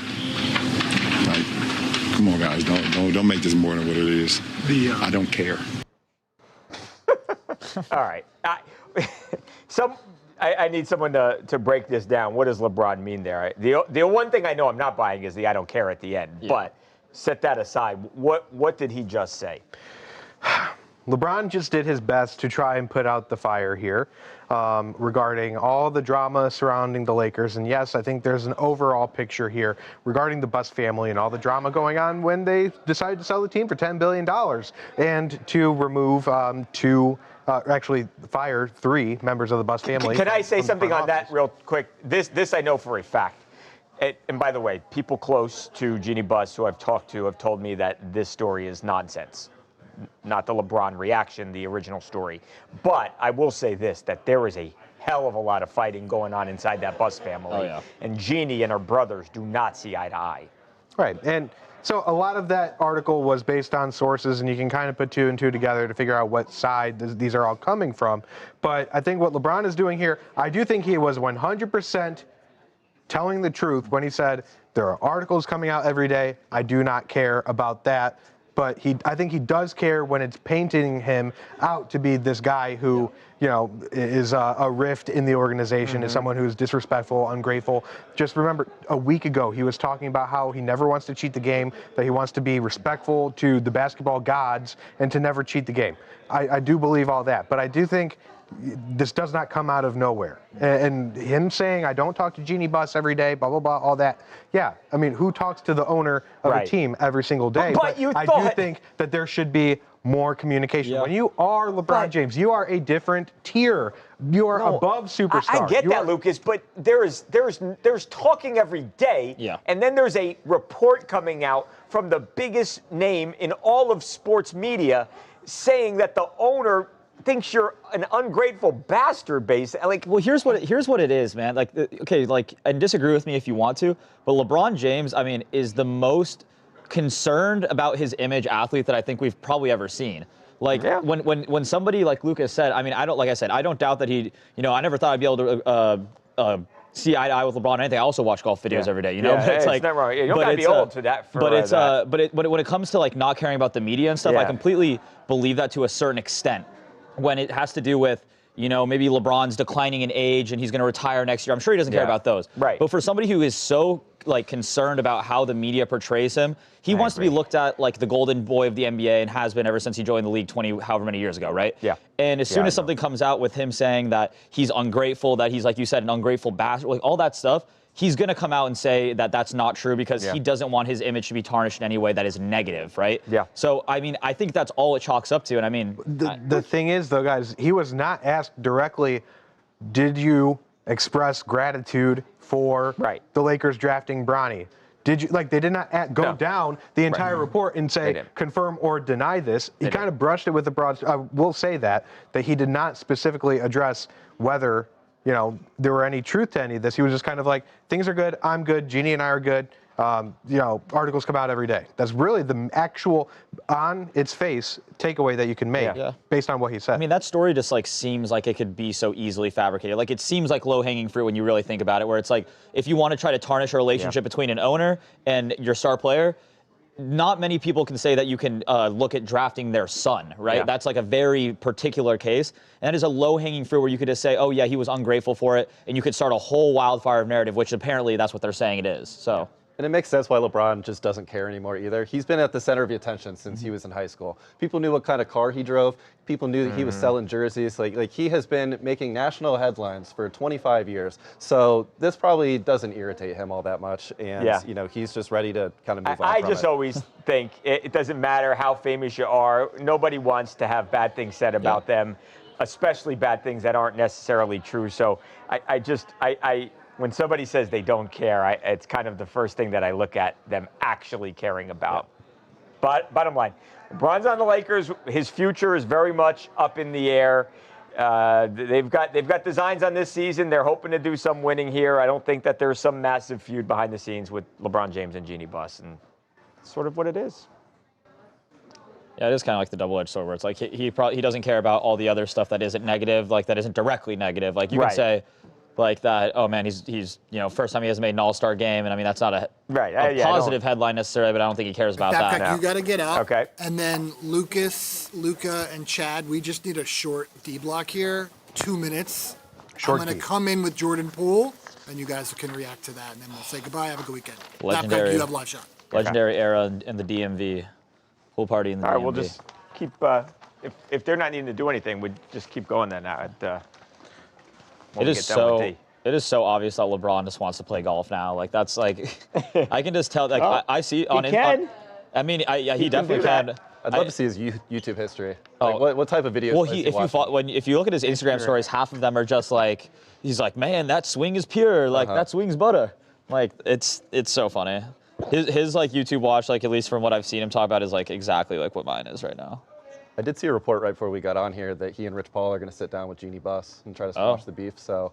Like, come on, guys, don't make this more than what it is. I don't care. All right. I need someone to break this down. What does LeBron mean there? The one thing I know I'm not buying is the I don't care at the end. Yeah. But set that aside. What did he just say? LeBron just did his best to try and put out the fire here regarding all the drama surrounding the Lakers. And yes, I think there's an overall picture here regarding the Buss family and all the drama going on when they decided to sell the team for $10 billion and to remove actually fire 3 members of the Buss family. Can I say something on that real quick? This I know for a fact. And by the way, people close to Jeanie Buss who I've talked to have told me that this story is nonsense. Not the LeBron reaction, the original story. But I will say this, that there is a hell of a lot of fighting going on inside that Buss family. Oh, yeah. And Jeanie and her brothers do not see eye to eye. Right. And so a lot of that article was based on sources, and you can kind of put 2 and 2 together to figure out what side these are all coming from. But I think what LeBron is doing here, I do think he was 100% telling the truth when he said, there are articles coming out every day. I do not care about that. But I think he does care when it's painting him out to be this guy who, is a rift in the organization, is someone who's disrespectful, ungrateful. Just remember, a week ago, he was talking about how he never wants to cheat the game, that he wants to be respectful to the basketball gods and to never cheat the game. I do believe all that. But I do think this does not come out of nowhere. And him saying, I don't talk to Jeanie Buss every day, blah, blah, blah, all that. Yeah, I mean, who talks to the owner of a team every single day? But I do think that there should be more communication. Yeah. When you are LeBron James, you are a different tier. You are above superstar. I get that, Lucas, but there's talking every day, and then there's a report coming out from the biggest name in all of sports media saying that the owner thinks you're an ungrateful bastard, basically. Well, here's what it is, man. And disagree with me if you want to, but LeBron James, I mean, is the most concerned about his image athlete that I think we've probably ever seen. When somebody like Lucas said, I mean, I don't doubt that he, I never thought I'd be able to see eye to eye with LeBron or anything. I also watch golf videos every day, but it's like, not wrong. You don't gotta be old to that. But when it comes to like not caring about the media and stuff, I completely believe that to a certain extent. When it has to do with, maybe LeBron's declining in age and he's going to retire next year. I'm sure he doesn't care about those. Right. But for somebody who is so concerned about how the media portrays him, he wants to be looked at like the golden boy of the NBA and has been ever since he joined the league 20 however many years ago, right? Yeah. And as soon as something comes out with him saying that he's ungrateful, that he's, like you said, an ungrateful bastard, like all that stuff, he's going to come out and say that that's not true because he doesn't want his image to be tarnished in any way that is negative, right? Yeah. So, I mean, I think that's all it chalks up to. And I mean, the thing is, though, guys, he was not asked directly, did you express gratitude for the Lakers drafting Bronny? Did you, they did not go down the entire report and say, confirm or deny this. He kind of brushed it with a broad, I will say that he did not specifically address whether there were any truth to any of this. He was just kind of like, things are good, I'm good, Jeanie and I are good. Articles come out every day. That's really the actual, on its face, takeaway that you can make based on what he said. I mean, that story just seems like it could be so easily fabricated. It seems like low-hanging fruit when you really think about it, where it's like, if you want to try to tarnish a relationship between an owner and your star player, not many people can say that you can look at drafting their son, right? Yeah. That's a very particular case. And that is a low-hanging fruit where you could just say, oh, yeah, he was ungrateful for it. And you could start a whole wildfire of narrative, which apparently that's what they're saying it is. So. And it makes sense why LeBron just doesn't care anymore either. He's been at the center of attention since he was in high school. People knew what kind of car he drove. People knew that he was selling jerseys. Like he has been making national headlines for 25 years. So this probably doesn't irritate him all that much. And, he's just ready to kind of move on from it. Always think it doesn't matter how famous you are. Nobody wants to have bad things said about them, especially bad things that aren't necessarily true. So I when somebody says they don't care, it's kind of the first thing that I look at them actually caring about. But bottom line, LeBron's on the Lakers. His future is very much up in the air. They've got designs on this season. They're hoping to do some winning here. I don't think that there's some massive feud behind the scenes with LeBron James and Jeanie Buss, and it's sort of what it is. Yeah, it is kind of like the double-edged sword, where it's like he doesn't care about all the other stuff that isn't negative, like that isn't directly negative. Like you can say, like that. Oh man, he's first time he has made an All-Star game, and I mean that's not a positive headline necessarily, but I don't think he cares about Babcock, that. You got to get up. Okay. And then Luca, and Chad, we just need a short D block here, 2 minutes. I'm going to come in with Jordan Poole, and you guys can react to that, and then we'll say goodbye. Have a good weekend. Babcock, you have live shot. Legendary era in the DMV. Pool party in the DMV. All right, we'll just keep. If they're not needing to do anything, we'd just keep going then. It is so obvious that LeBron just wants to play golf now. Like that's like, I can just tell. Like I see on. He can. He definitely can. I'd love to see his YouTube history. Like, what type of videos? Well, if you look at his Instagram stories, half of them are just like he's like, man, that swing is pure. Like that swing's butter. Like it's so funny. His like YouTube watch, like at least from what I've seen him talk about, is like exactly like what mine is right now. I did see a report right before we got on here that he and Rich Paul are going to sit down with Jeanie Buss and try to squash the beef. So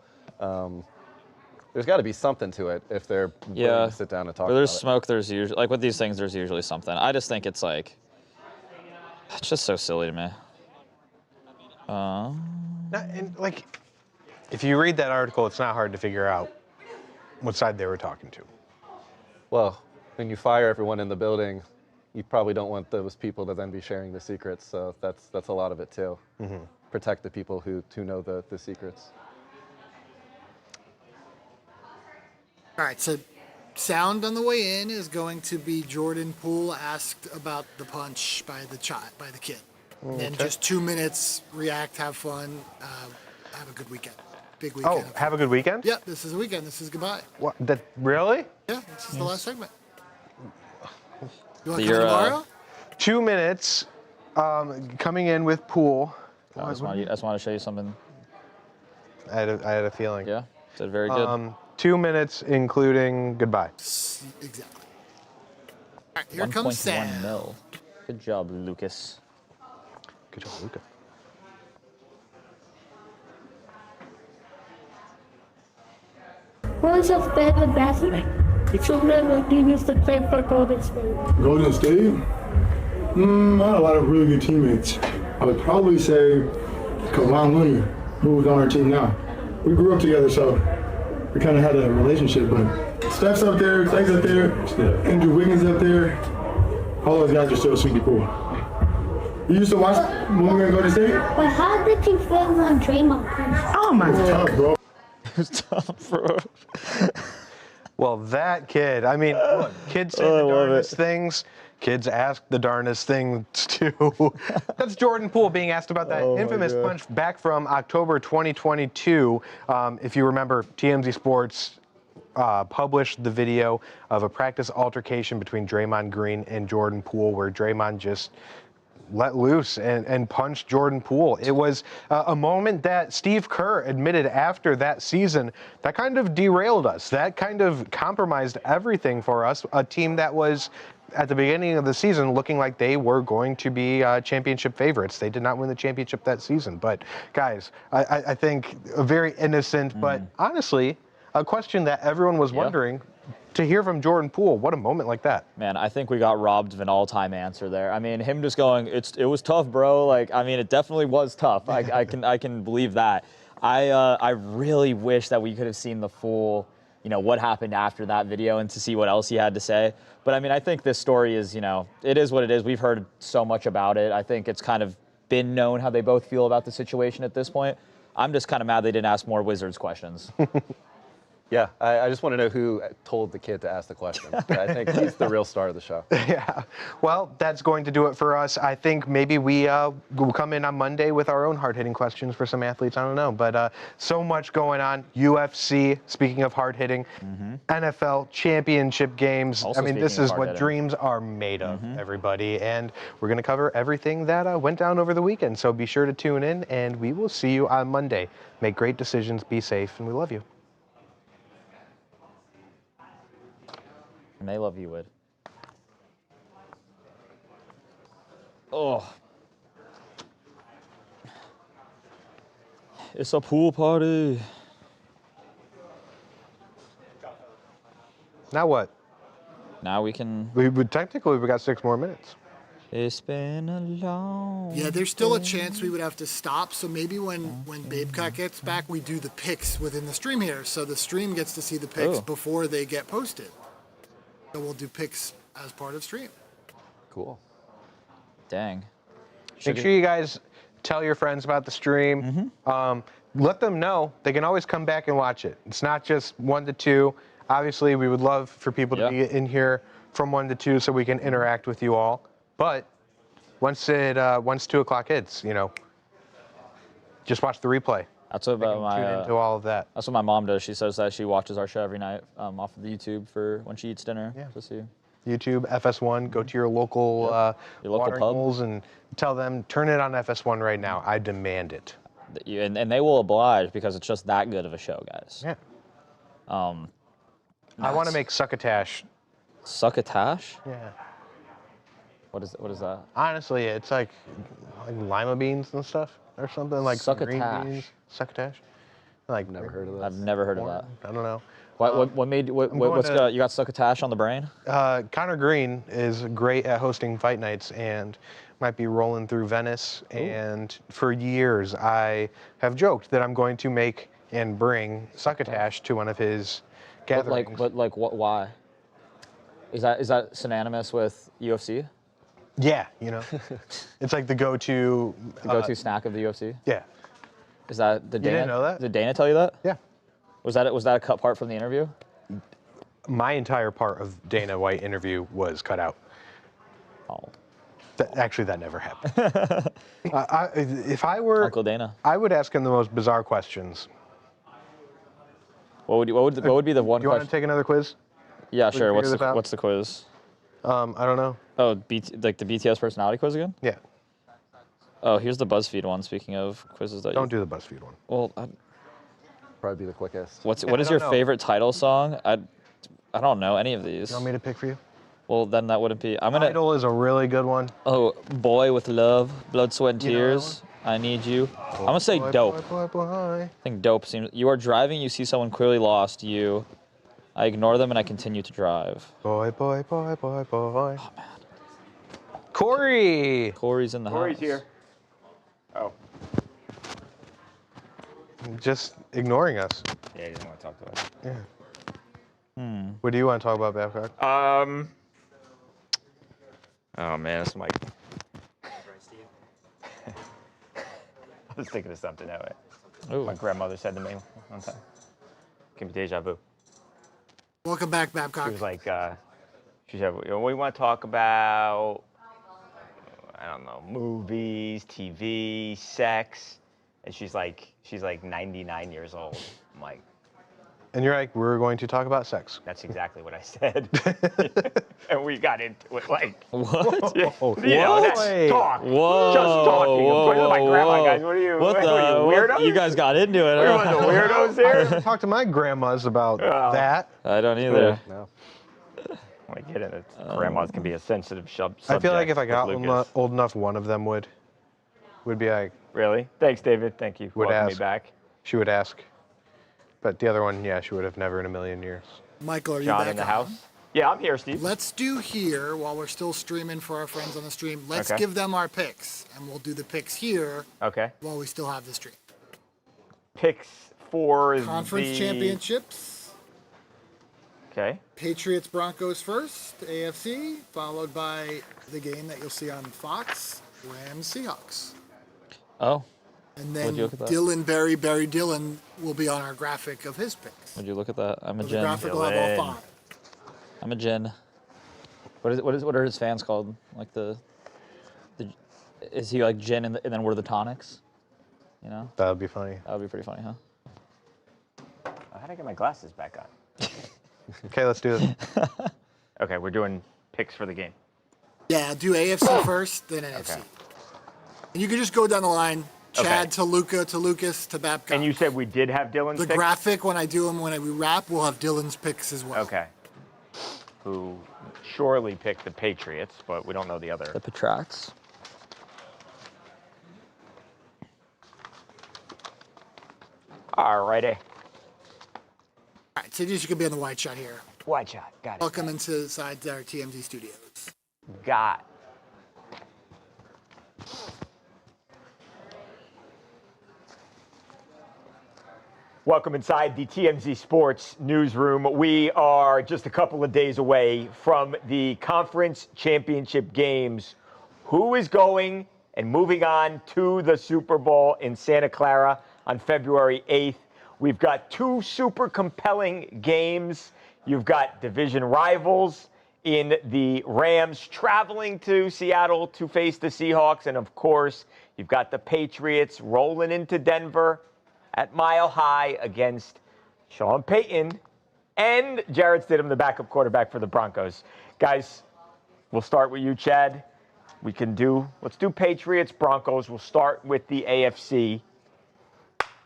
there's got to be something to it if they're willing to sit down and talk about it. Where there's smoke, there's usually, like with these things, there's usually something. I just think it's like, it's just so silly to me. And like, if you read that article, it's not hard to figure out what side they were talking to. Well, when you fire everyone in the building, you probably don't want those people to then be sharing the secrets. So that's a lot of it too. Protect the people who know the secrets. All right, so sound on the way in is going to be Jordan Poole asked about the punch by the kid. And then just 2 minutes, react, have fun, have a good weekend. Big weekend. Oh, have a good weekend? Yeah, this is a weekend. This is goodbye. What? Really? Yeah, this is the last segment. You want to come tomorrow? 2 minutes, coming in with Poole. I just want to show you something. I had a feeling. Yeah, said very good. 2 minutes, including goodbye. Exactly. All right, here comes Sam. 1.1 mil. Good job, Lucas. Good job, Luca. What was your favorite basketball? If you remember, you used to play for Golden State. Golden State? I had a lot of really good teammates. I would probably say Kawhi Leonard, who's on our team now. We grew up together, so we kind of had a relationship. But Steph's up there, Clay's up there, Andrew Wiggins up there. All those guys are still super cool. You used to watch when we were going to State? But how did you feel on Draymond? Oh my God. Tough, bro. It's tough, bro. Well, that kid, I mean, look, kids say the darndest things. Kids ask the darndest things, too. That's Jordan Poole being asked about that infamous punch back from October 2022. If you remember, TMZ Sports published the video of a practice altercation between Draymond Green and Jordan Poole, where Draymond just let loose and punched Jordan Poole. It was a moment that Steve Kerr admitted after that season that kind of derailed us. That kind of compromised everything for us. A team that was, at the beginning of the season, looking like they were going to be championship favorites. They did not win the championship that season. But guys, I think a very innocent, but honestly, a question that everyone was wondering. To hear from Jordan Poole, what a moment like that. Man, I think we got robbed of an all-time answer there. I mean, him just going, it was tough, bro. Like, I mean, it definitely was tough. I can believe that. I really wish that we could have seen the full, what happened after that video and to see what else he had to say. But I mean, I think this story is, it is what it is. We've heard so much about it. I think it's kind of been known how they both feel about the situation at this point. I'm just kind of mad they didn't ask more Wizards questions. Yeah, I just want to know who told the kid to ask the question. I think he's the real star of the show. Yeah. Well, that's going to do it for us. I think maybe we will come in on Monday with our own hard-hitting questions for some athletes. I don't know. But so much going on. UFC, speaking of hard-hitting, NFL championship games. Also I mean, this speaking of is what hard-hitting. dreams are made of, everybody. And we're going to cover everything that went down over the weekend. So be sure to tune in, and we will see you on Monday. Make great decisions, be safe, and we love you. And they love you, Wood. Oh. It's a pool party. Now what? Now we can. We got 6 more minutes. It's been a long. Yeah, there's still a chance we would have to stop. So maybe when Babcock gets back, we do the picks within the stream here. So the stream gets to see the picks before they get posted. So we'll do picks as part of stream. Cool. Dang. Make sure you guys tell your friends about the stream. Let them know. They can always come back and watch it. It's not just 1 to 2. Obviously, we would love for people to be in here from 1 to 2 so we can interact with you all. But once 2 o'clock hits, just watch the replay. That's what tune into all of that. That's what my mom does. She says that she watches our show every night off of YouTube for when she eats dinner. Yeah. To see. YouTube, FS1, go to your local, watering pub holes and tell them, turn it on FS1 right now. I demand it. And they will oblige because it's just that good of a show, guys. Yeah. I want to make succotash. Succotash? Yeah. What is that? Honestly, it's like lima beans and stuff or something like green Succotash. beans. Succotash. Like Never heard of that. I've never heard of that. I don't know. What made you got succotash on the brain? Connor Green is great at hosting fight nights and might be rolling through Venice. Ooh. And for years, I have joked that I'm going to make and bring succotash to one of his gatherings. What? Why? Is that synonymous with UFC? Yeah, it's like the go-to. The go-to snack of the UFC. Yeah. Is that the Dana? You didn't know that? Did Dana tell you that? Yeah. Was that a cut part from the interview? My entire part of Dana White interview was cut out. Oh. Actually, that never happened. If I were Uncle Dana, I would ask him the most bizarre questions. What would be the one You want question? to take another quiz? Yeah, We sure. figure this out? What's the quiz? I don't know. Oh, like the BTS personality quiz again? Yeah. Oh, here's the BuzzFeed one. Speaking of quizzes that Don't do the BuzzFeed one. Well, Probably be the quickest. what I is don't your know. favorite title song? I don't know any of these. You want me to pick for you? Well, then that wouldn't be. I'm gonna. Idol is a really good one. Oh, Boy with Love, Blood, Sweat, and You know that Tears. I Need You. I'm gonna say Boy, Dope. boy, boy, boy. I think Dope seems. You are driving. You see someone clearly lost. I ignore them and I continue to drive. Boy, boy, boy, boy, boy. Oh man. Corey. Corey's in the Corey's house. here. Oh. Just ignoring us. Yeah, he doesn't want to talk to us. Yeah. What do you want to talk about, Babcock? Oh man, that's my. I was thinking of something that way. Ooh. My grandmother said to me one time. Give me deja vu. Welcome back, Babcock. She was like, she said, we want to talk about, I don't know, movies, TV, sex. And she's like 99 years old. I'm like, And you're like, we're going to talk about sex. that's exactly what I said. And we got into it like, What? yeah, Whoa. that's talk. Whoa. Just talking. Whoa, This is my grandma, whoa. guys. What are you, What what are you, what- weirdos? You guys got into it. What are you, one of the weirdos here? Talk to my grandmas about that. I don't either. No. I get it. Grandmas can be a sensitive subject. I feel like if I got with Lucas. old enough, one of them would be like, Really? Thanks, David. Thank you for Would welcoming me ask. back. she would ask. But the other one, yeah, she would have never in a million years. Michael, are you John back in the on? house? Yeah, I'm here, Steve. Let's do here, while we're still streaming for our friends on the stream, let's Okay. give them our picks. And we'll do the picks here Okay. while we still have the stream. Picks for Conference the... championships. Okay. Patriots Broncos first, AFC, followed by the game that you'll see on Fox, Rams Seahawks. Oh. And then Dylan, Barry Dylan will be on our graphic of his picks. Would you look at that? I'm a The Jin. graphic will have all 5. I'm a Jin. What are his fans called? Like is he like Jin and then what are the tonics? You know? That would be funny. That would be pretty funny, huh? How did I get my glasses back on? Okay, let's do it. Okay, we're doing picks for the game. Yeah, do AFC first, then NFC. Okay. And you can just go down the line. Chad to Luca to Lucas to Babcock. And you said we did have Dylan's The picks? graphic, when I do them, when we wrap, we'll have Dylan's picks as well. Okay. Who surely picked the Patriots, but we don't know the other. The Patriots. All righty. All right, so you can be on the wide shot here. Wide shot, got it. Welcome inside our TMZ studios. Got. Welcome inside the TMZ Sports newsroom. We are just a couple of days away from the conference championship games. Who is going and moving on to the Super Bowl in Santa Clara on February 8th? We've got 2 super compelling games. You've got division rivals in the Rams traveling to Seattle to face the Seahawks. And of course, you've got the Patriots rolling into Denver at Mile High against Sean Payton and Jarrett Stidham, the backup quarterback for the Broncos. Guys, we'll start with you, Chad. Let's do Patriots, Broncos. We'll start with the AFC.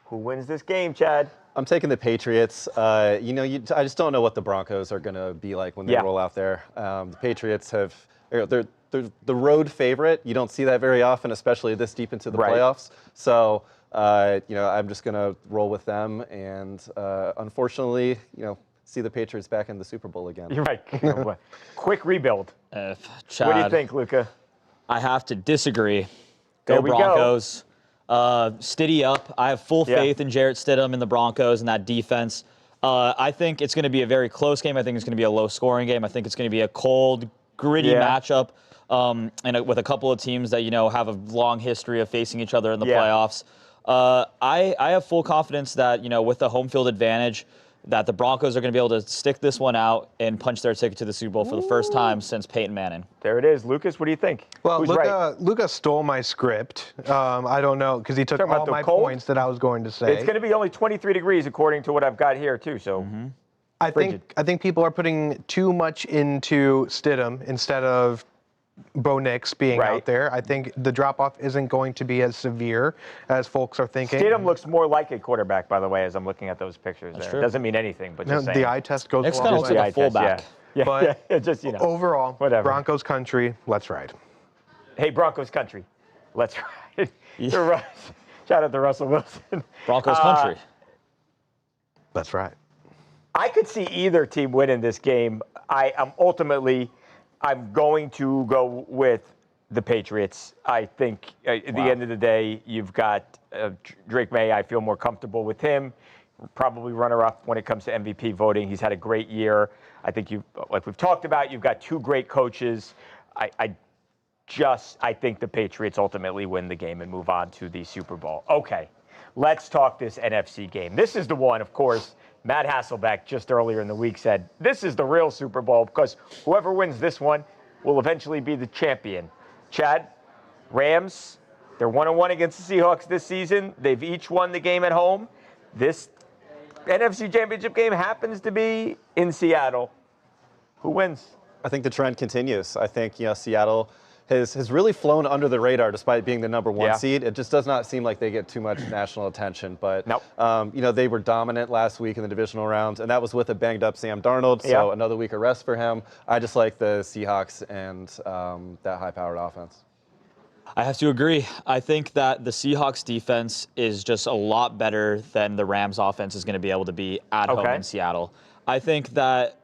Who wins this game, Chad? I'm taking the Patriots. I just don't know what the Broncos are going to be like when they roll out there. The Patriots they're the road favorite. You don't see that very often, especially this deep into the playoffs. So, I'm just going to roll with them and, unfortunately, see the Patriots back in the Super Bowl again. You're right. Quick rebuild. Chad, what do you think, Luca? I have to disagree. There Go we Broncos. Stiddy up. I have full faith in Jarrett Stidham and the Broncos and that defense. I think it's going to be a very close game. I think it's going to be a low-scoring game. I think it's going to be a cold, gritty matchup and with a couple of teams that, have a long history of facing each other in the playoffs. I have full confidence that, with the home field advantage, that the Broncos are going to be able to stick this one out and punch their ticket to the Super Bowl for the first time since Peyton Manning. There it is. Lucas, what do you think? Well, Luca stole my script. I don't know, because he took all my points that I was going to say. It's going to be only 23 degrees according to what I've got here, too. So I think people are putting too much into Stidham instead of Bo Nix being out there. I think the drop-off isn't going to be as severe as folks are thinking. Stidham looks more like a quarterback, by the way, as I'm looking at those pictures. That's there. true. It doesn't mean anything, but just saying. The eye test goes Nix kind of looks like a fullback. But just, overall, whatever. Broncos country, let's ride. Hey, Broncos country, let's ride. Shout out to Russell Wilson. Broncos country. That's right. I could see either team winning this game. I'm going to go with the Patriots. I think at the end of the day, you've got Drake May. I feel more comfortable with him. Probably runner-up when it comes to MVP voting. He's had a great year. I think like we've talked about, you've got 2 great coaches. I think the Patriots ultimately win the game and move on to the Super Bowl. Okay, let's talk this NFC game. This is the one, of course. Matt Hasselbeck just earlier in the week said, this is the real Super Bowl because whoever wins this one will eventually be the champion. Chad, Rams, they're 1-1 against the Seahawks this season. They've each won the game at home. This NFC Championship game happens to be in Seattle. Who wins? I think the trend continues. I think, Seattle has really flown under the radar despite being the number 1 seed. It just does not seem like they get too much national attention. But, they were dominant last week in the divisional rounds, and that was with a banged-up Sam Darnold, so another week of rest for him. I just like the Seahawks and that high-powered offense. I have to agree. I think that the Seahawks defense is just a lot better than the Rams offense is going to be able to be at home in Seattle. I think that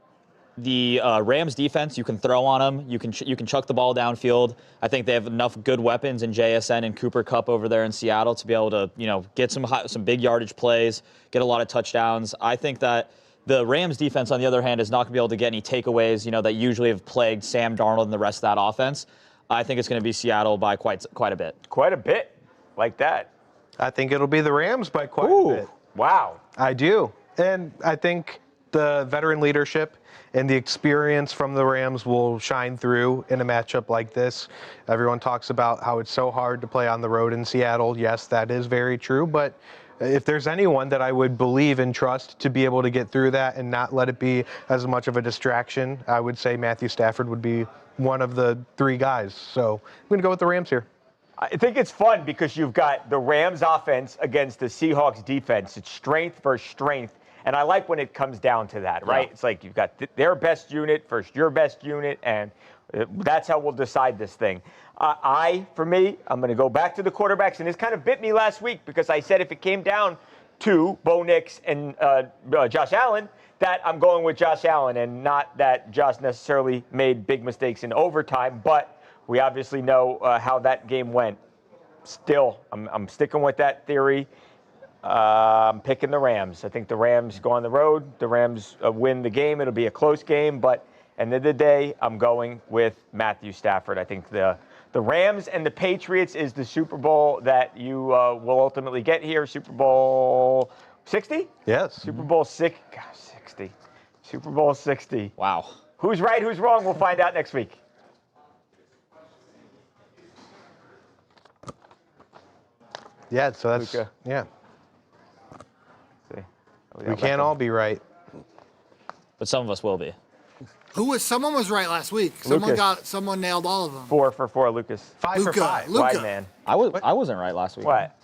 the Rams defense, you can throw on them. You can chuck the ball downfield. I think they have enough good weapons in JSN and Cooper Kupp over there in Seattle to be able to, get some big yardage plays, get a lot of touchdowns. I think that the Rams defense, on the other hand, is not going to be able to get any takeaways, that usually have plagued Sam Darnold and the rest of that offense. I think it's going to be Seattle by quite a bit. Quite a bit, like that. I think it'll be the Rams by quite a bit. Wow. I do. And I think the veteran leadership and the experience from the Rams will shine through in a matchup like this. Everyone talks about how it's so hard to play on the road in Seattle. Yes, that is very true. But if there's anyone that I would believe and trust to be able to get through that and not let it be as much of a distraction, I would say Matthew Stafford would be one of the 3 guys. So I'm going to go with the Rams here. I think it's fun because you've got the Rams offense against the Seahawks defense. It's strength versus strength. And I like when it comes down to that, right? Yeah. It's like you've got their best unit versus your best unit, and that's how we'll decide this thing. For me, I'm going to go back to the quarterbacks, and this kind of bit me last week because I said if it came down to Bo Nix and Josh Allen, that I'm going with Josh Allen, and not that Josh necessarily made big mistakes in overtime, but we obviously know how that game went. Still, I'm sticking with that theory. I'm picking the Rams. I think the Rams go on the road. The Rams win the game. It'll be a close game, but end of the day, I'm going with Matthew Stafford. I think the Rams and the Patriots is the Super Bowl that you will ultimately get here. Super Bowl 60? Yes. Super Bowl 60. Super Bowl 60. Wow. Who's right, who's wrong? We'll find out next week. Yeah, so that's, Luka. yeah. We can't all be right. But some of us will be. Someone was right last week. Someone nailed all of them. 4 for 4, Lucas. 5 for 5. Luka. Wide man. I wasn't right last week. What?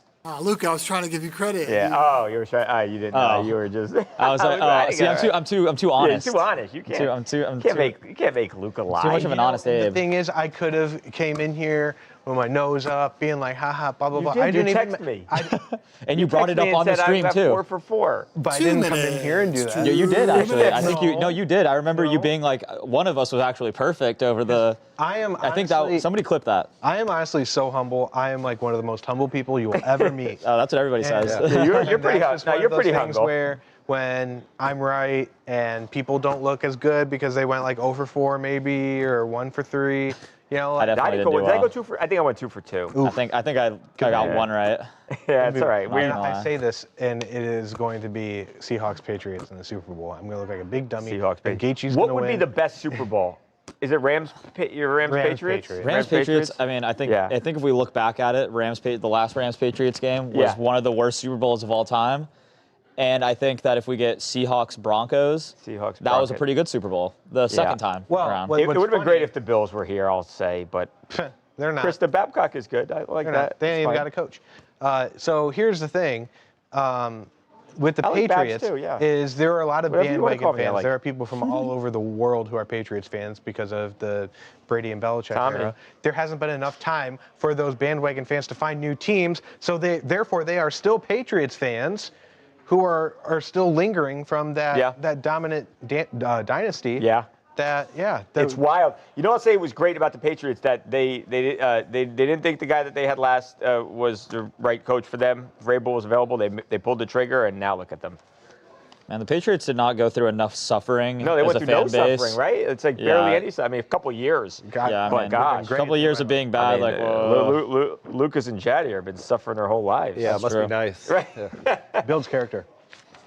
Luka, I was trying to give you credit. Yeah. Oh, you were trying. You didn't know. You were just. I was like, see, I'm too honest. Yeah, too honest. You can't. You can't make Luka lie. Too much of an honest Abe. The thing is, I could have came in here with my nose up, being like, haha, blah, blah, blah. I didn't text me. And you brought it up on the stream, too. 4 for 4. But I didn't come in here and do that. Yeah, you did, actually. I think you did. I remember you being like, one of us was actually perfect over the. I think that somebody clipped that. I am honestly so humble. I am like one of the most humble people you will ever meet. Oh, that's what everybody says. Yeah. You're pretty humble. No, you're pretty humble. Where when I'm right and people don't look as good because they went like 0 for 4 maybe or 1 for 3. You know, did I go 2 for? I think I went 2 for 2. Oof. I think I got 1 right. Yeah, that's all right. I say this, and it is going to be Seahawks Patriots in the Super Bowl. I'm going to look like a big dummy. Seahawks Patriots. What would be the best Super Bowl? Is it Rams Patriots? Rams Patriots. I mean, I think if we look back at it, the last Rams Patriots game was one of the worst Super Bowls of all time. And I think that if we get Seahawks Broncos, that was a pretty good Super Bowl the second time around. It would have been great if the Bills were here, I'll say, but they're not. Krista Babcock is good. I like that. They ain't even got a coach. So here's the thing. With the Patriots, is there are a lot of bandwagon fans. There are people from all over the world who are Patriots fans because of the Brady and Belichick era. There hasn't been enough time for those bandwagon fans to find new teams, so therefore they are still Patriots fans who are still lingering from that dominant dynasty. Yeah. It's wild. You know, I'll say it was great about the Patriots that they didn't think the guy that they had last was the right coach for them. Vrabel was available. They pulled the trigger, and now look at them. Man, the Patriots did not go through enough suffering. No, they went as a through fan base. suffering, right? It's like barely any. I mean, a couple years. A couple of years of being bad. I mean, like Lucas and Jaddy have been suffering their whole lives. Yeah, it must be nice. Right. Yeah. Builds character.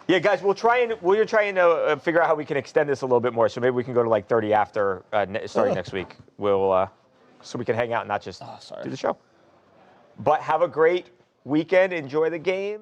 Yeah, guys, we're trying to figure out how we can extend this a little bit more. So maybe we can go to like 30 after starting next week. So we can hang out and not just do the show. But have a great weekend. Enjoy the game.